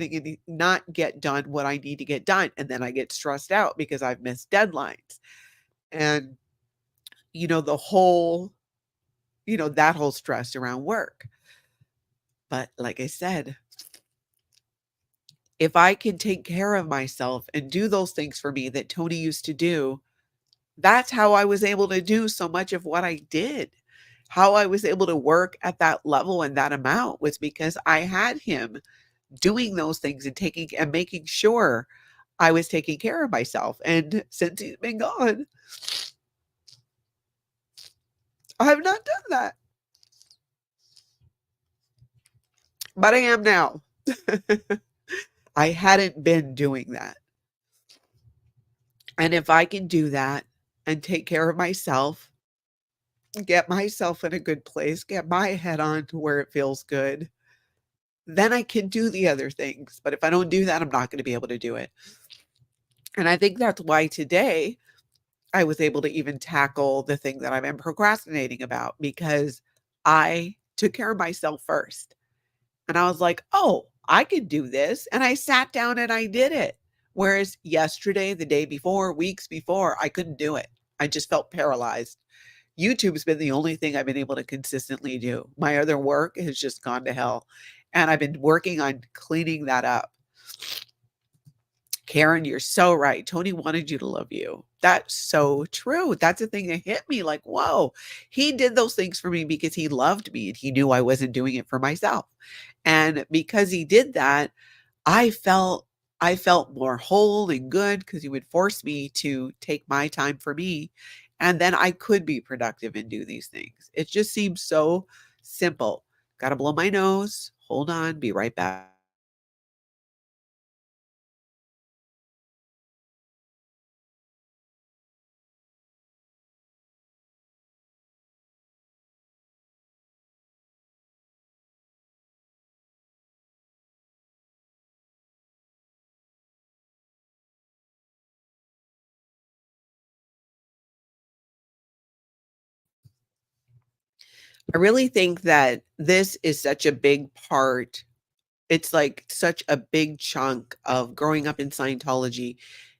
A: get done what I need to get done. And then I get stressed out because I've missed deadlines. And the whole that whole stress around work. But like I said, if I can take care of myself and do those things for me that Tony used to do, that's how I was able to do so much of what I did. How I was able to work at that level and that amount was because I had him doing those things and taking and making sure I was taking care of myself. And since he's been gone, I have not done that. But I am now. I hadn't been doing that. And if I can do that and take care of myself, get myself in a good place, get my head on to where it feels good, then I can do the other things. But if I don't do that, I'm not going to be able to do it. And I think that's why today I was able to even tackle the thing that I've been procrastinating about because I took care of myself first. And I was like, "Oh, I could do this." And I sat down and I did it. Whereas yesterday, the day before, weeks before, I couldn't do it. I just felt paralyzed. YouTube's been the only thing I've been able to consistently do. My other work has just gone to hell, and I've been working on cleaning that up. Karen, you're so right. Tony wanted you to love you. That's so true. That's the thing that hit me like, whoa, he did those things for me because he loved me and he knew I wasn't doing it for myself. And because he did that, I felt I felt more whole and good because he would force me to take my time for me, and then I could be productive and do these things. It just seems so simple. Gotta blow my nose. Hold on, be right back. I really think that this is such a big part. It's like such a big chunk of growing up in Scientology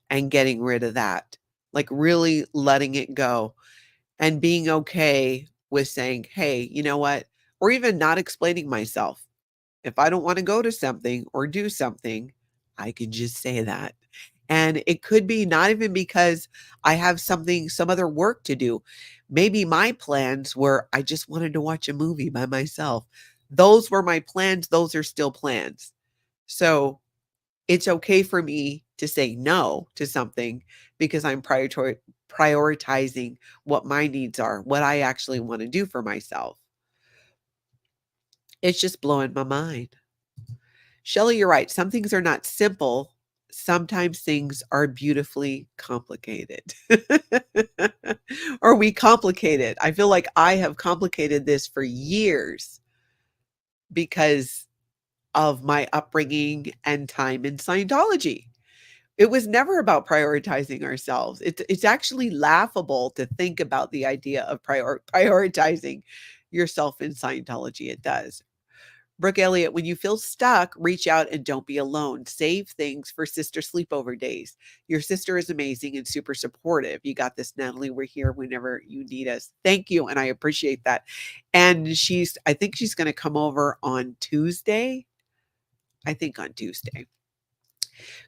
A: and getting rid of that. Like really letting it go and being okay with saying, "Hey, you know what?" Or even not explaining myself. If I don't wanna go to something or do something, I can just say that. And it could be not even because I have some other work to do. Maybe my plans were I just wanted to watch a movie by myself. Those were my plans, those are still plans. So, it's okay for me to say no to something because I'm prioritizing what my needs are, what I actually wanna do for myself. It's just blowing my mind. Shelley, you're right. Some things are not simple. Sometimes things are beautifully complicated. Or we complicate it. I feel like I have complicated this for years because of my upbringing and time in Scientology. It was never about prioritizing ourselves. It's actually laughable to think about the idea of prioritizing yourself in Scientology. It does. Brooke Elliott, when you feel stuck, reach out and don't be alone. Save things for sister sleepover days. Your sister is amazing and super supportive. You got this, Natalie. We're here whenever you need us. Thank you. And I appreciate that. And I think she's going to come over on Tuesday. I think on Tuesday.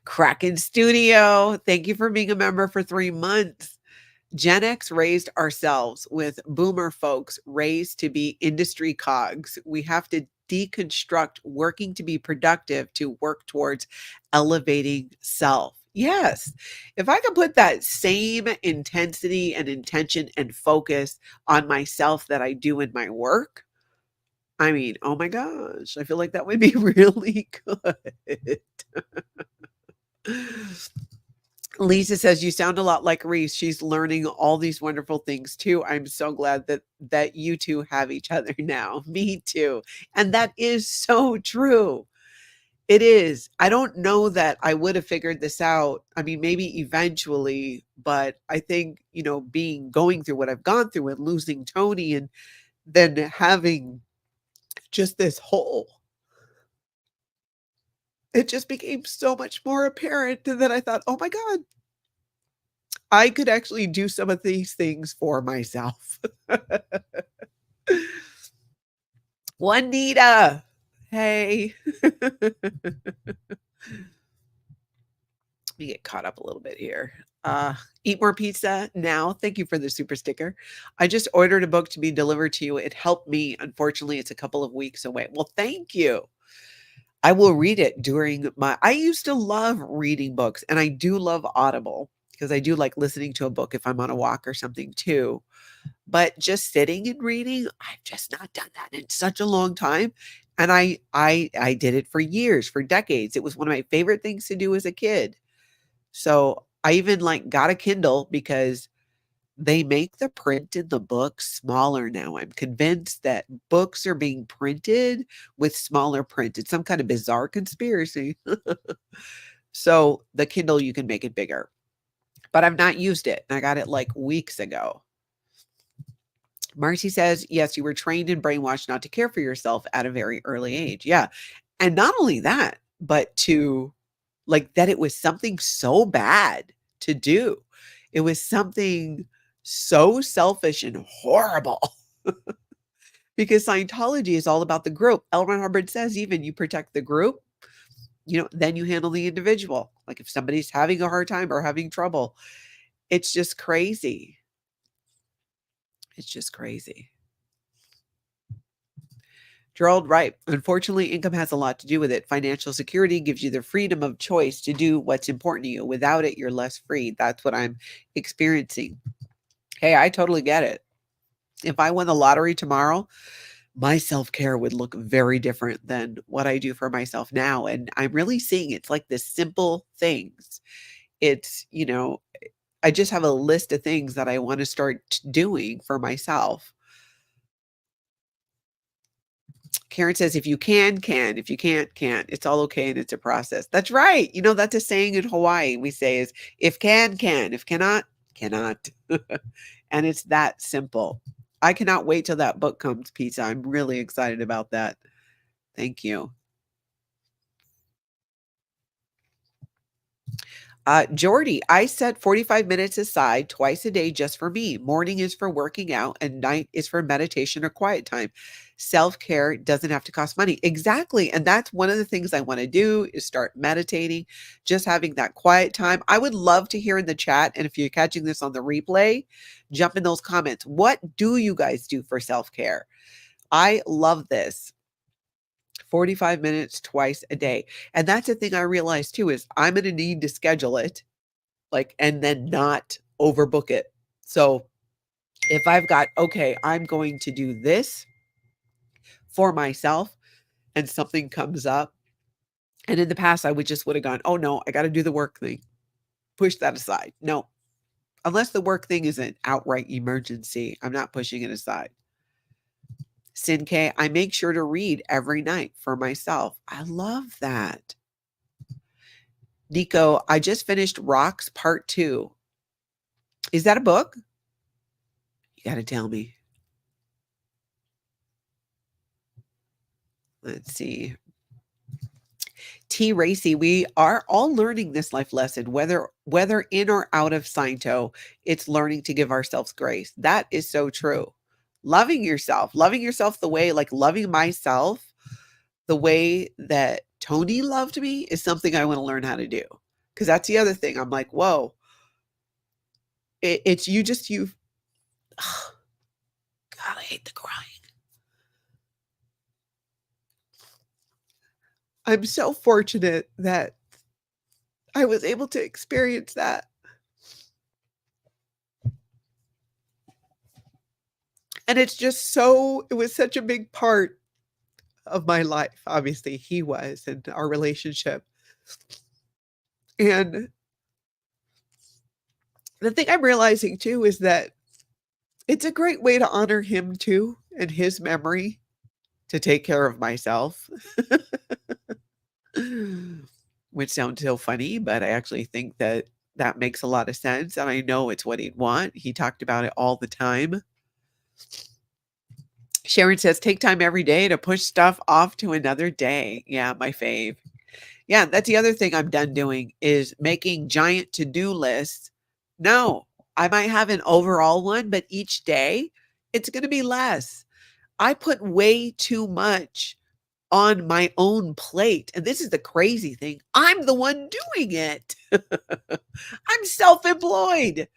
A: Kraken Studio. Thank you for being a member for 3 months. Gen X raised ourselves with boomer folks raised to be industry cogs. We have to deconstruct working to be productive to work towards elevating self. Yes. If I could put that same intensity and intention and focus on myself that I do in my work, I mean, oh my gosh, I feel like that would be really good. Lisa says, "You sound a lot like Reese. She's learning all these wonderful things too. I'm so glad that you 2 have each other now." Me too. And that is so true. It is. I don't know that I would have figured this out. I mean, maybe eventually, but I think, going through what I've gone through and losing Tony and then having just this hole, it just became so much more apparent that I thought, "Oh my god, I could actually do some of these things for myself." Juanita, hey. Let me get caught up a little bit here. Eat more pizza now. Thank you for the super sticker. I just ordered a book to be delivered to you. It helped me. Unfortunately, it's a couple of weeks away. Well, thank you. I will read it during I used to love reading books and I do love Audible because I do like listening to a book if I'm on a walk or something too. But just sitting and reading, I've just not done that in such a long time. And I did it for years, for decades. It was one of my favorite things to do as a kid. So I even like got a Kindle because they make the print in the book smaller now. I'm convinced that books are being printed with smaller print. It's some kind of bizarre conspiracy. So the Kindle, you can make it bigger. But I've not used it. And I got it like weeks ago. Marcy says, yes, you were trained and brainwashed not to care for yourself at a very early age. Yeah. And not only that, but to like that it was something so bad to do. It was something so selfish and horrible because Scientology is all about the group. L. Ron Hubbard says, even you protect the group, then you handle the individual. Like if somebody's having a hard time or having trouble, it's just crazy. It's just crazy. Gerald, right. Unfortunately, income has a lot to do with it. Financial security gives you the freedom of choice to do what's important to you. Without it, you're less free. That's what I'm experiencing. Hey, I totally get it. If I won the lottery tomorrow, my self-care would look very different than what I do for myself now. And I'm really seeing it's like the simple things. It's, I just have a list of things that I want to start doing for myself. Karen says, if you can. If you can't. It's all okay and it's a process. That's right. That's a saying in Hawaii we say is, if can. If cannot, cannot. And it's that simple. I cannot wait till that book comes, Pizza. I'm really excited about that. Thank you. Jordy, I set 45 minutes aside twice a day just for me. Morning is for working out and night is for meditation or quiet time. Self-care doesn't have to cost money. Exactly. And that's one of the things I want to do is start meditating, just having that quiet time. I would love to hear in the chat. And if you're catching this on the replay, jump in those comments. What do you guys do for self-care? I love this. 45 minutes twice a day. And that's the thing I realized too is I'm going to need to schedule it and then not overbook it. So if I've got, okay, I'm going to do this for myself and something comes up. And in the past, I would have gone, oh no, I got to do the work thing. Push that aside. No, unless the work thing is an outright emergency, I'm not pushing it aside. Sin K, I make sure to read every night for myself. I love that. Nico, I just finished Rocks Part 2. Is that a book? You got to tell me. Let's see. T. Racy, we are all learning this life lesson, whether in or out of Sciento, it's learning to give ourselves grace. That is so true. Loving yourself the way, loving myself the way that Tony loved me is something I want to learn how to do. Because that's the other thing. I'm like, whoa, it's you. God, I hate the crying. I'm so fortunate that I was able to experience that. And it was such a big part of my life. Obviously, he was, and our relationship. And the thing I'm realizing too is that it's a great way to honor him too and his memory to take care of myself. Which sounds so funny, but I actually think that that makes a lot of sense, and I know it's what he'd want. He talked about it all the time. Sharon says, take time every day to push stuff off to another day. Yeah, my fave. Yeah, that's the other thing I'm done doing is making giant to-do lists. No, I might have an overall one, but each day it's going to be less. I put way too much on my own plate. And this is the crazy thing. I'm the one doing it. I'm self-employed.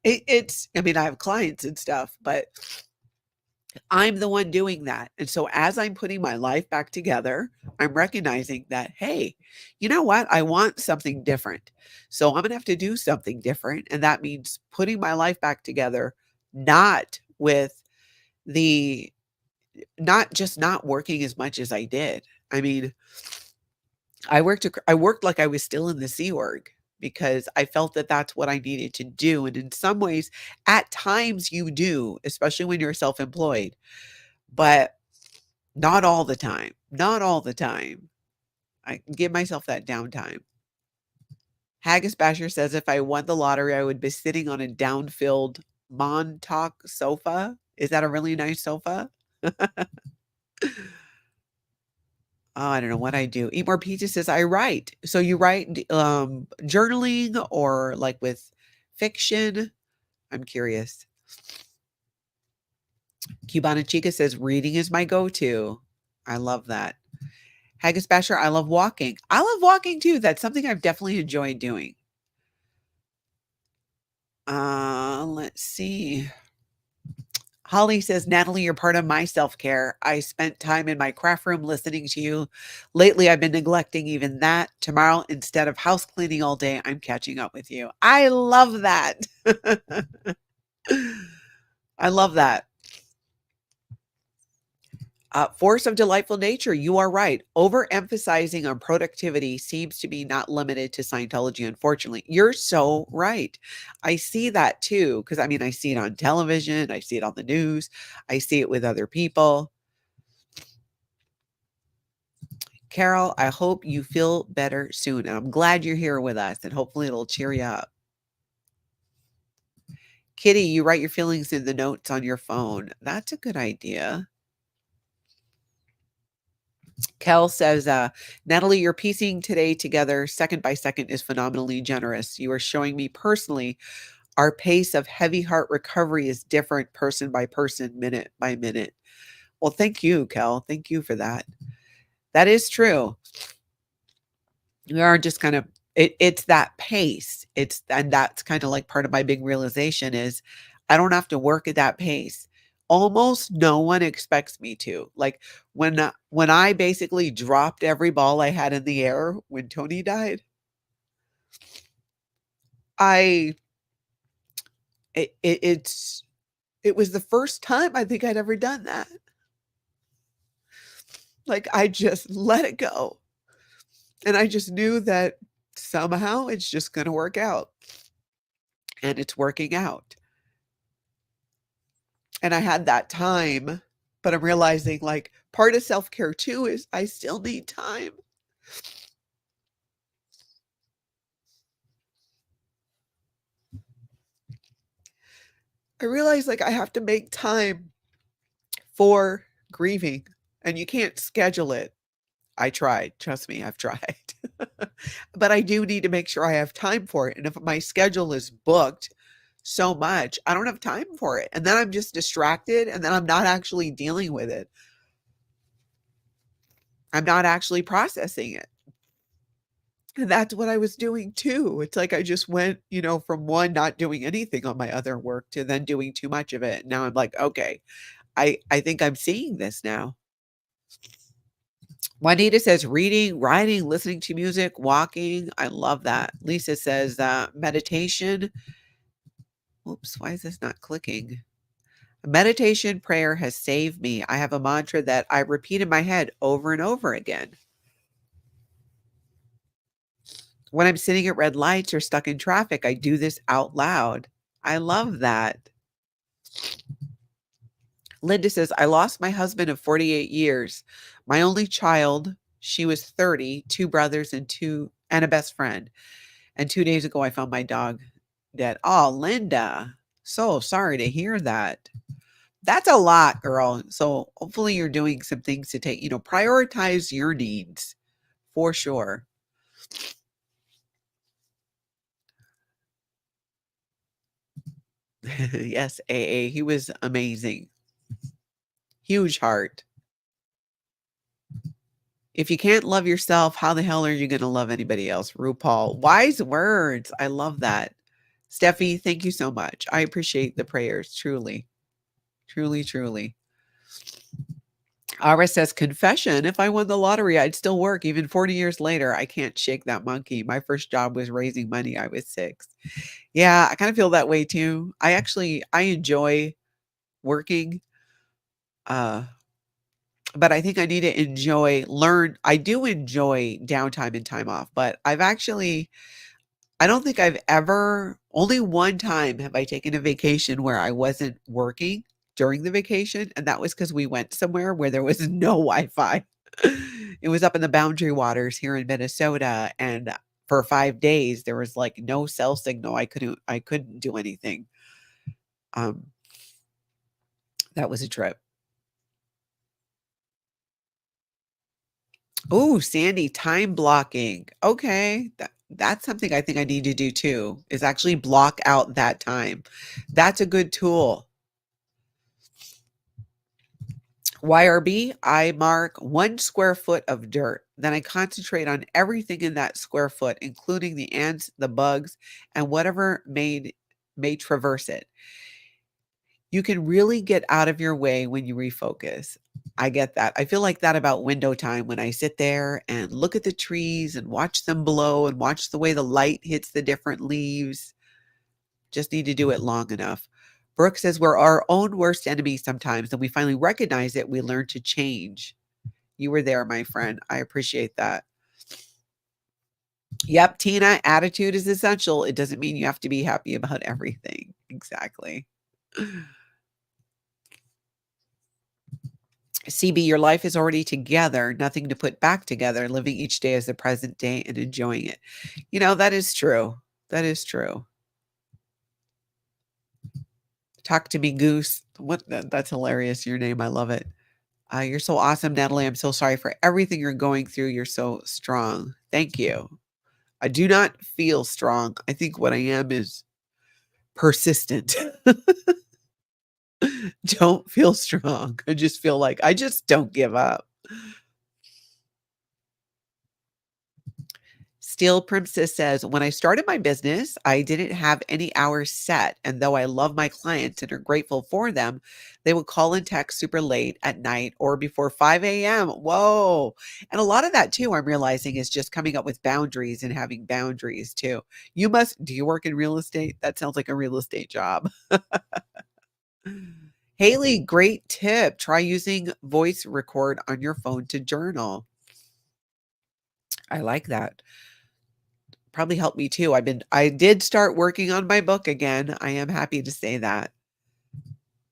A: I mean, I have clients and stuff, but I'm the one doing that. And so as I'm putting my life back together, I'm recognizing that, hey, you know what? I want something different. So I'm going to have to do something different. And that means putting my life back together, not with not just not working as much as I did. I mean, I worked like I was still in the Sea Org because I felt that that's what I needed to do. And in some ways, at times you do, especially when you're self-employed, but not all the time. Not all the time. I give myself that downtime. Haggis Basher says if I won the lottery, I would be sitting on a down-filled Montauk sofa. Is that a really nice sofa? Oh, I don't know what I do. Eat More Pizza says, "I write." So you write, journaling or, like, with fiction? I'm curious. Cubana Chica says, "Reading is my go-to." I love that. Haggis Basher, "I love walking." I love walking too. That's something I've definitely enjoyed doing. Let's see. Holly says, "Natalie, you're part of my self-care. I spent time in my craft room listening to you. Lately, I've been neglecting even that. Tomorrow, instead of house cleaning all day, I'm catching up with you." I love that. I love that. Force of delightful nature. You are right. Overemphasizing on productivity seems to be not limited to Scientology, unfortunately. You're so right. I see that too, because I mean, I see it on television, I see it on the news, I see it with other people. Carol, I hope you feel better soon. And I'm glad you're here with us, and hopefully it'll cheer you up. Kitty, you write your feelings in the notes on your phone. That's a good idea. Kel says, "Natalie, your piecing today together second by second is phenomenally generous. You are showing me personally our pace of heavy heart recovery is different person by person, minute by minute." Well, thank you, Kel. Thank you for that. That is true. We are just kind of it's that pace. It's and that's kind of like part of my big realization is I don't have to work at that pace. Almost no one expects me to. Like when I basically dropped every ball I had in the air when Tony died, I it's it was the first time I think I'd ever done that. Like I just let it go. And I just knew that somehow it's just going to work out. And it's working out. And I had that time, but I'm realizing, like, part of self-care too is I still need time. I realize, like, I have to make time for grieving, and you can't schedule it. I tried, trust me, I've tried. But I do need to make sure I have time for it, and if my schedule is booked so much, I don't have time for it, and then I'm just distracted, and then I'm not actually dealing with it. I'm not actually processing it. And that's what I was doing too. It's like I just went, from one not doing anything on my other work to then doing too much of it. Now I'm like, okay, I think I'm seeing this now. Juanita says reading, writing, listening to music, walking. I love that. Lisa says meditation. Oops, why is this not clicking? Meditation prayer has saved me. I have a mantra that I repeat in my head over and over again. When I'm sitting at red lights or stuck in traffic, I do this out loud. I love that. Linda says, "I lost my husband of 48 years. My only child, she was 30, two brothers and a best friend. And 2 days ago I found my dog dead." Oh, Linda. So sorry to hear that. That's a lot, girl. So hopefully you're doing some things to prioritize your needs for sure. Yes, AA. He was amazing. Huge heart. If you can't love yourself, how the hell are you gonna love anybody else? RuPaul. Wise words. I love that. Steffi, thank you so much. I appreciate the prayers, truly. Truly, truly. Ara says, "Confession, if I won the lottery, I'd still work even 40 years later. I can't shake that monkey. My first job was raising money. I was 6." Yeah, I kind of feel that way too. I enjoy working. Uh, but I think I need to learn. I do enjoy downtime and time off, but I don't think I've ever, only one time have I taken a vacation where I wasn't working during the vacation. And that was because we went somewhere where there was no Wi-Fi. It was up in the Boundary Waters here in Minnesota. And for 5 days, there was like no cell signal. I couldn't do anything. Um, That was a trip. Oh, Sandy, time blocking. Okay, that's something I think I need to do too, is actually block out that time. That's a good tool. YRB, I mark 1 square foot of dirt. Then I concentrate on everything in that square foot, including the ants, the bugs, and whatever may traverse it. You can really get out of your way when you refocus. I get that. I feel like that about window time when I sit there and look at the trees and watch them blow and watch the way the light hits the different leaves. Just need to do it long enough. Brooke says we're our own worst enemy sometimes, and we finally recognize it. We learn to change. You were there, my friend. I appreciate that. Yep, Tina, attitude is essential. It doesn't mean you have to be happy about everything. Exactly. CB, your life is already together, nothing to put back together, living each day as the present day and enjoying it. That is true. That is true. Talk to me, Goose. That's hilarious. Your name. I love it. You're so awesome, Natalie. I'm so sorry for everything you're going through. You're so strong. Thank you. I do not feel strong. I think what I am is persistent. Don't feel strong. I just feel like I just don't give up. Steel Princess says, when I started my business, I didn't have any hours set. And though I love my clients and are grateful for them, they would call and text super late at night or before 5 a.m. Whoa. And a lot of that too, I'm realizing is just coming up with boundaries and having boundaries too. Do you work in real estate? That sounds like a real estate job. Haley, great tip. Try using voice record on your phone to journal. I like that. Probably helped me too. I did start working on my book again. I am happy to say that.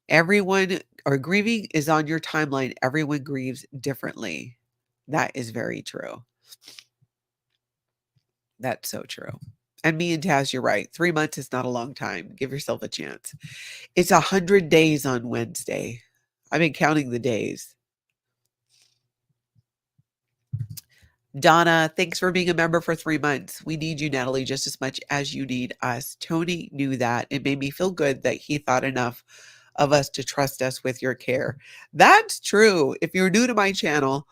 A: Everyone or grieving is on your timeline. Everyone grieves differently. That is very true. That's so true. And me and Taz, you're right. 3 months is not a long time. Give yourself a chance. It's 100 days on Wednesday. I've been counting the days. Donna, thanks for being a member for 3 months. We need you, Natalie, just as much as you need us. Tony knew that. It made me feel good that he thought enough of us to trust us with your care. That's true. If you're new to my channel,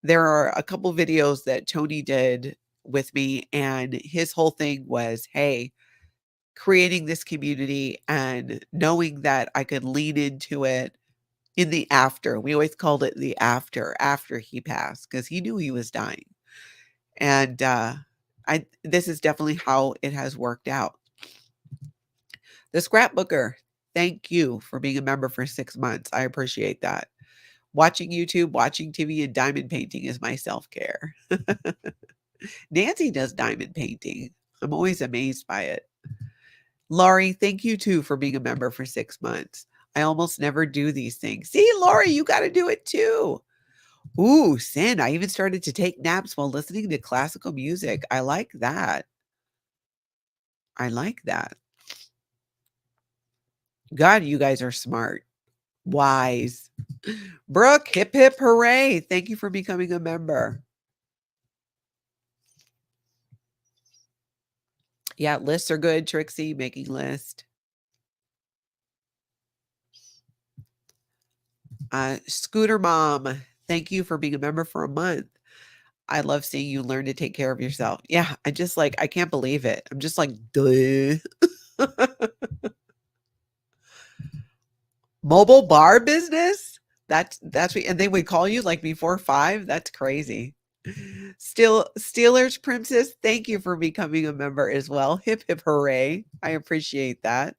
A: there are a couple videos that Tony did with me, and his whole thing was, hey, creating this community and knowing that I could lean into it in the after. We always called it the after he passed, because he knew he was dying. And this is definitely how it has worked out. The Scrapbooker, thank you for being a member for 6 months. I appreciate that. Watching YouTube, watching TV, and diamond painting is my self-care. Nancy does diamond painting. I'm always amazed by it. Laurie, thank you too for being a member for 6 months. I almost never do these things. See, Laurie, you got to do it too. Ooh, Sin, I even started to take naps while listening to classical music. I like that. I like that. God, you guys are smart. Wise. Brooke, hip hip hooray. Thank you for becoming a member. Yeah, lists are good, Trixie, making list. Scooter Mom, thank you for being a member for a month. I love seeing you learn to take care of yourself. Yeah, I can't believe it. I'm just like, duh. Mobile bar business? And they would call you like before 5? That's crazy. Steelers Princess, thank you for becoming a member as well. Hip hip hooray. I appreciate that.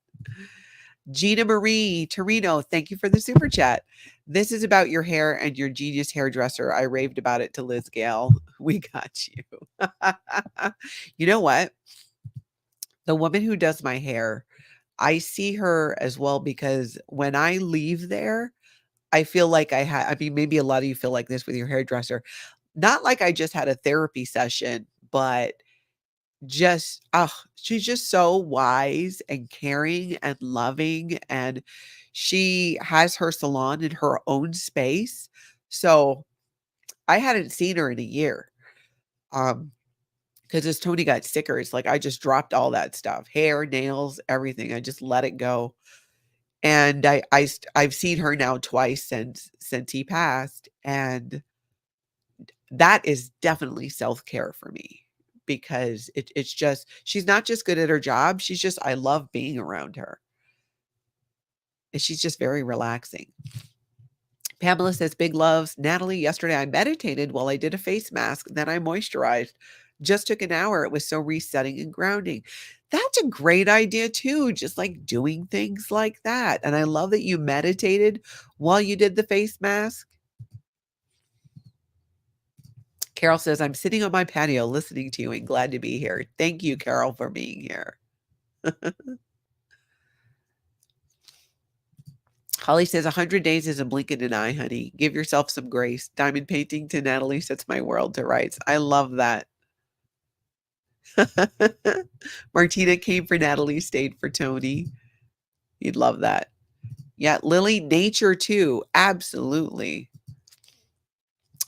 A: Gina Marie Torino, thank you for the super chat. This is about your hair and your genius hairdresser. I raved about it to Liz Gale. We got you. You know what? The woman who does my hair, I see her as well, because when I leave there, I feel like I mean, maybe a lot of you feel like this with your hairdresser. Not like I just had a therapy session, but just, she's just so wise and caring and loving, and she has her salon in her own space. So I hadn't seen her in a year. Um, because as Tony got sicker, it's like I just dropped all that stuff, hair, nails, everything. I just let it go. And I've seen her now twice since he passed, and that is definitely self-care for me because it's just she's not just good at her job, she's just I love being around her, and she's just very relaxing. Pamela says, "Big loves. Natalie, yesterday I meditated while I did a face mask, then I moisturized. Just took an hour. It was so resetting and grounding." That's a great idea too, just like doing things like that. And I love that you meditated while you did the face mask. Carol says, "I'm sitting on my patio listening to you and glad to be here." Thank you, Carol, for being here. Holly says, "100 days is a blink in an eye, honey. Give yourself some grace. Diamond painting to Natalie sets my world to rights." I love that. Martina came for Natalie, stayed for Tony. You'd love that. Yeah, Lily, nature too. Absolutely.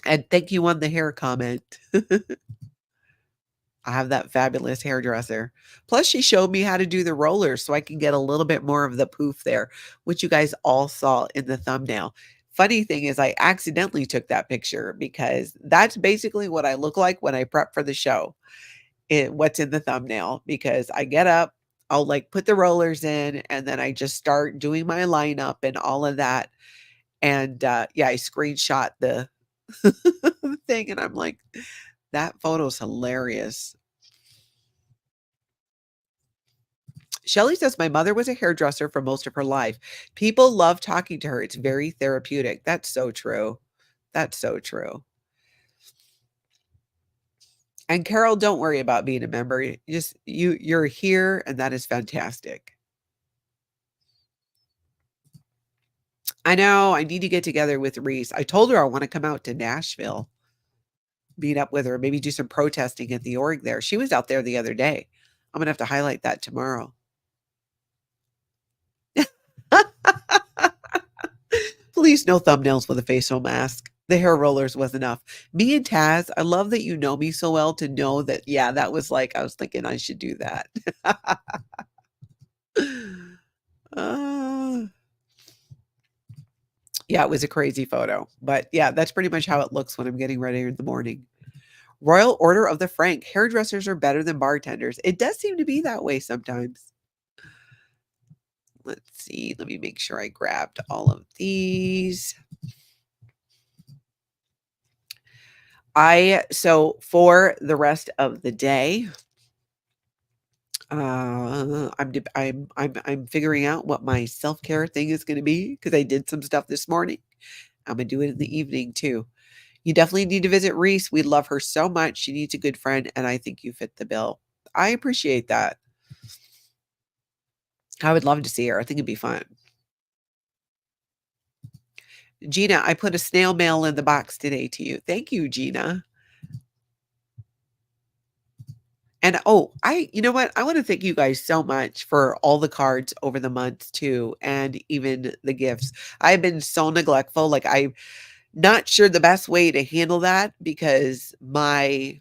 A: And thank you on the hair comment. I have that fabulous hairdresser. Plus, she showed me how to do the rollers so I can get a little bit more of the poof there, which you guys all saw in the thumbnail. Funny thing is, I accidentally took that picture because that's basically what I look like when I prep for the show. What's in the thumbnail, because I get up, I'll like put the rollers in, and then I just start doing my lineup and all of that. And yeah, I screenshot the thing, and I'm like, that photo's hilarious. Shelly says, "My mother was a hairdresser for most of her life. People love talking to her. It's very therapeutic." That's so true. That's so true. And Carol, don't worry about being a member. You're here, and that is fantastic. I know I need to get together with Reese. I told her I want to come out to Nashville, meet up with her, maybe do some protesting at the org there. She was out there the other day. I'm gonna have to highlight that tomorrow. Please, no thumbnails with a facial mask. The hair rollers was enough. Me and Taz, I love that you know me so well to know that, yeah, that was like, I was thinking I should do that. Uh, yeah, it was a crazy photo. But yeah, that's pretty much how it looks when I'm getting ready in the morning. Royal Order of the Frank. Hairdressers are better than bartenders. It does seem to be that way sometimes. Let's see. Let me make sure I grabbed all of these. So for the rest of the day, I'm figuring out what my self-care thing is going to be because I did some stuff this morning. I'm gonna do it in the evening too. You definitely need to visit Reese. We love her so much. She needs a good friend, and I think you fit the bill. I appreciate that. I would love to see her. I think it'd be fun. Gina, I put a snail mail in the box today to you. Thank you, Gina. And oh, you know what? I want to thank you guys so much for all the cards over the months too, and even the gifts. I've been so neglectful. Like I'm not sure the best way to handle that because my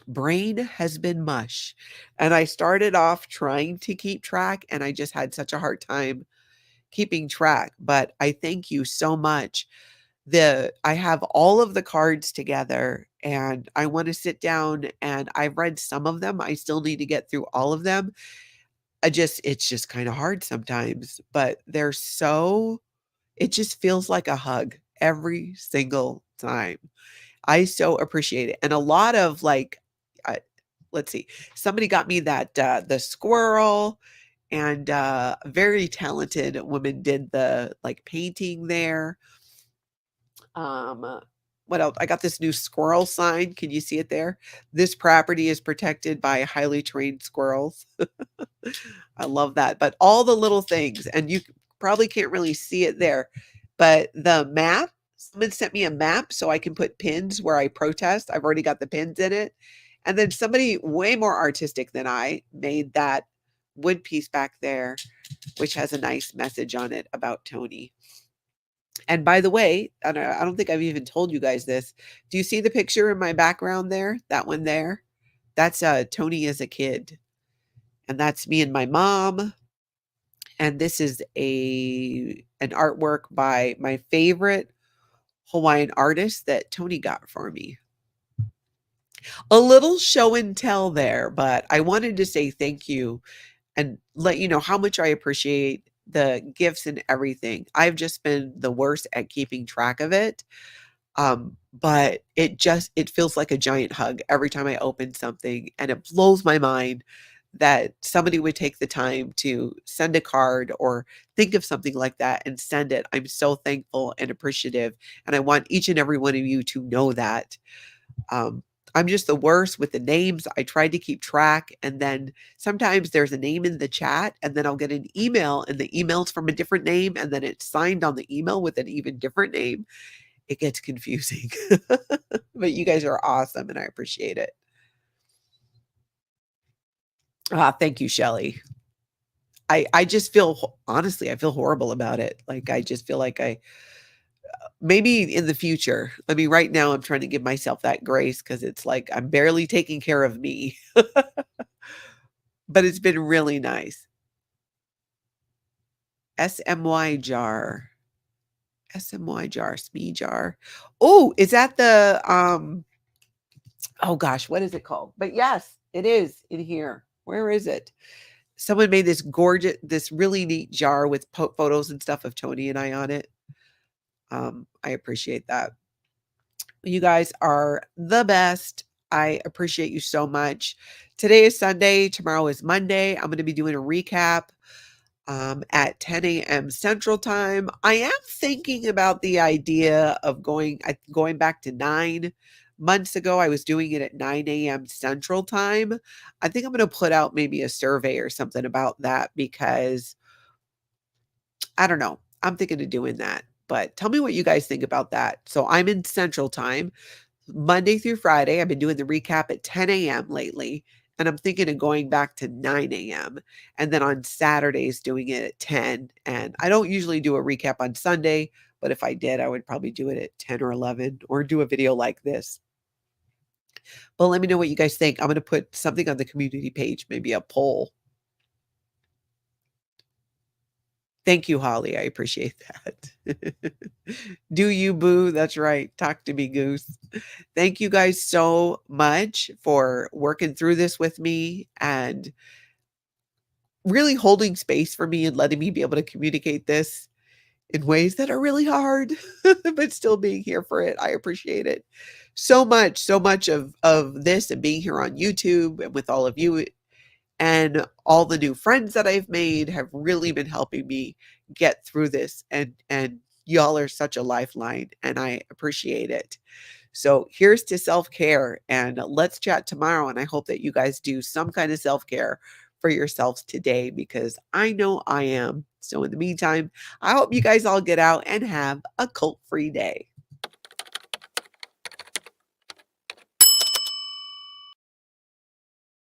A: brain has been mush. And I started off trying to keep track, and I just had such a hard time keeping track. But I thank you so much. I have all of the cards together, and I want to sit down, and I've read some of them. I still need to get through all of them. It's just kind of hard sometimes, but it just feels like a hug every single time. I so appreciate it. And a lot of like, let's see, somebody got me that the squirrel, and a very talented woman did the like painting there. Um, what else? I got this new squirrel sign. Can you see it there? This property is protected by highly trained squirrels. I love that. But all the little things, and you probably can't really see it there, but the map, someone sent me a map so I can put pins where I protest. I've already got the pins in it. And then somebody way more artistic than I made that wood piece back there, which has a nice message on it about Tony. And by the way, I don't think I've even told you guys this. Do you see the picture in my background there? That one there? That's Tony as a kid. And that's me and my mom. And this is an artwork by my favorite Hawaiian artist that Tony got for me. A little show and tell there, but I wanted to say thank you and let you know how much I appreciate the gifts and everything. I've just been the worst at keeping track of it. But it feels like a giant hug every time I open something, and it blows my mind that somebody would take the time to send a card or think of something like that and send it. I'm so thankful and appreciative, and I want each and every one of you to know that. Um, I'm just the worst with the names. I tried to keep track, and then sometimes there's a name in the chat, and then I'll get an email, and the email's from a different name, and then it's signed on the email with an even different name. It gets confusing. But you guys are awesome, and I appreciate it. Thank you, Shelly. I just feel honestly, I feel horrible about it. Like, I just feel like maybe in the future. I mean, right now I'm trying to give myself that grace because it's like I'm barely taking care of me. But it's been really nice. SMY jar. SMY jar, SME jar. Oh, is that the oh gosh, what is it called? But yes, it is in here. Where is it? Someone made this really neat jar with photos and stuff of Tony and I on it. I appreciate that. You guys are the best. I appreciate you so much. Today is Sunday. Tomorrow is Monday. I'm going to be doing a recap at 10 a.m. Central Time. I am thinking about the idea of going back to 9 months ago. I was doing it at 9 a.m. Central Time. I think I'm going to put out maybe a survey or something about that because I don't know. I'm thinking of doing that. But tell me what you guys think about that. So I'm in Central Time. Monday through Friday, I've been doing the recap at 10 a.m. lately, and I'm thinking of going back to 9 a.m. and then on Saturdays doing it at 10. And I don't usually do a recap on Sunday, but if I did, I would probably do it at 10 or 11 or do a video like this. But let me know what you guys think. I'm going to put something on the community page, maybe a poll. Thank you, Holly. I appreciate that. Do you, boo? That's right. Talk to me, Goose. Thank you guys so much for working through this with me and really holding space for me and letting me be able to communicate this in ways that are really hard, but still being here for it. I appreciate it so much of this and being here on YouTube and with all of you. And all the new friends that I've made have really been helping me get through this. And y'all are such a lifeline, and I appreciate it. So here's to self-care, and let's chat tomorrow. And I hope that you guys do some kind of self-care for yourselves today because I know I am. So in the meantime, I hope you guys all get out and have a cult-free day.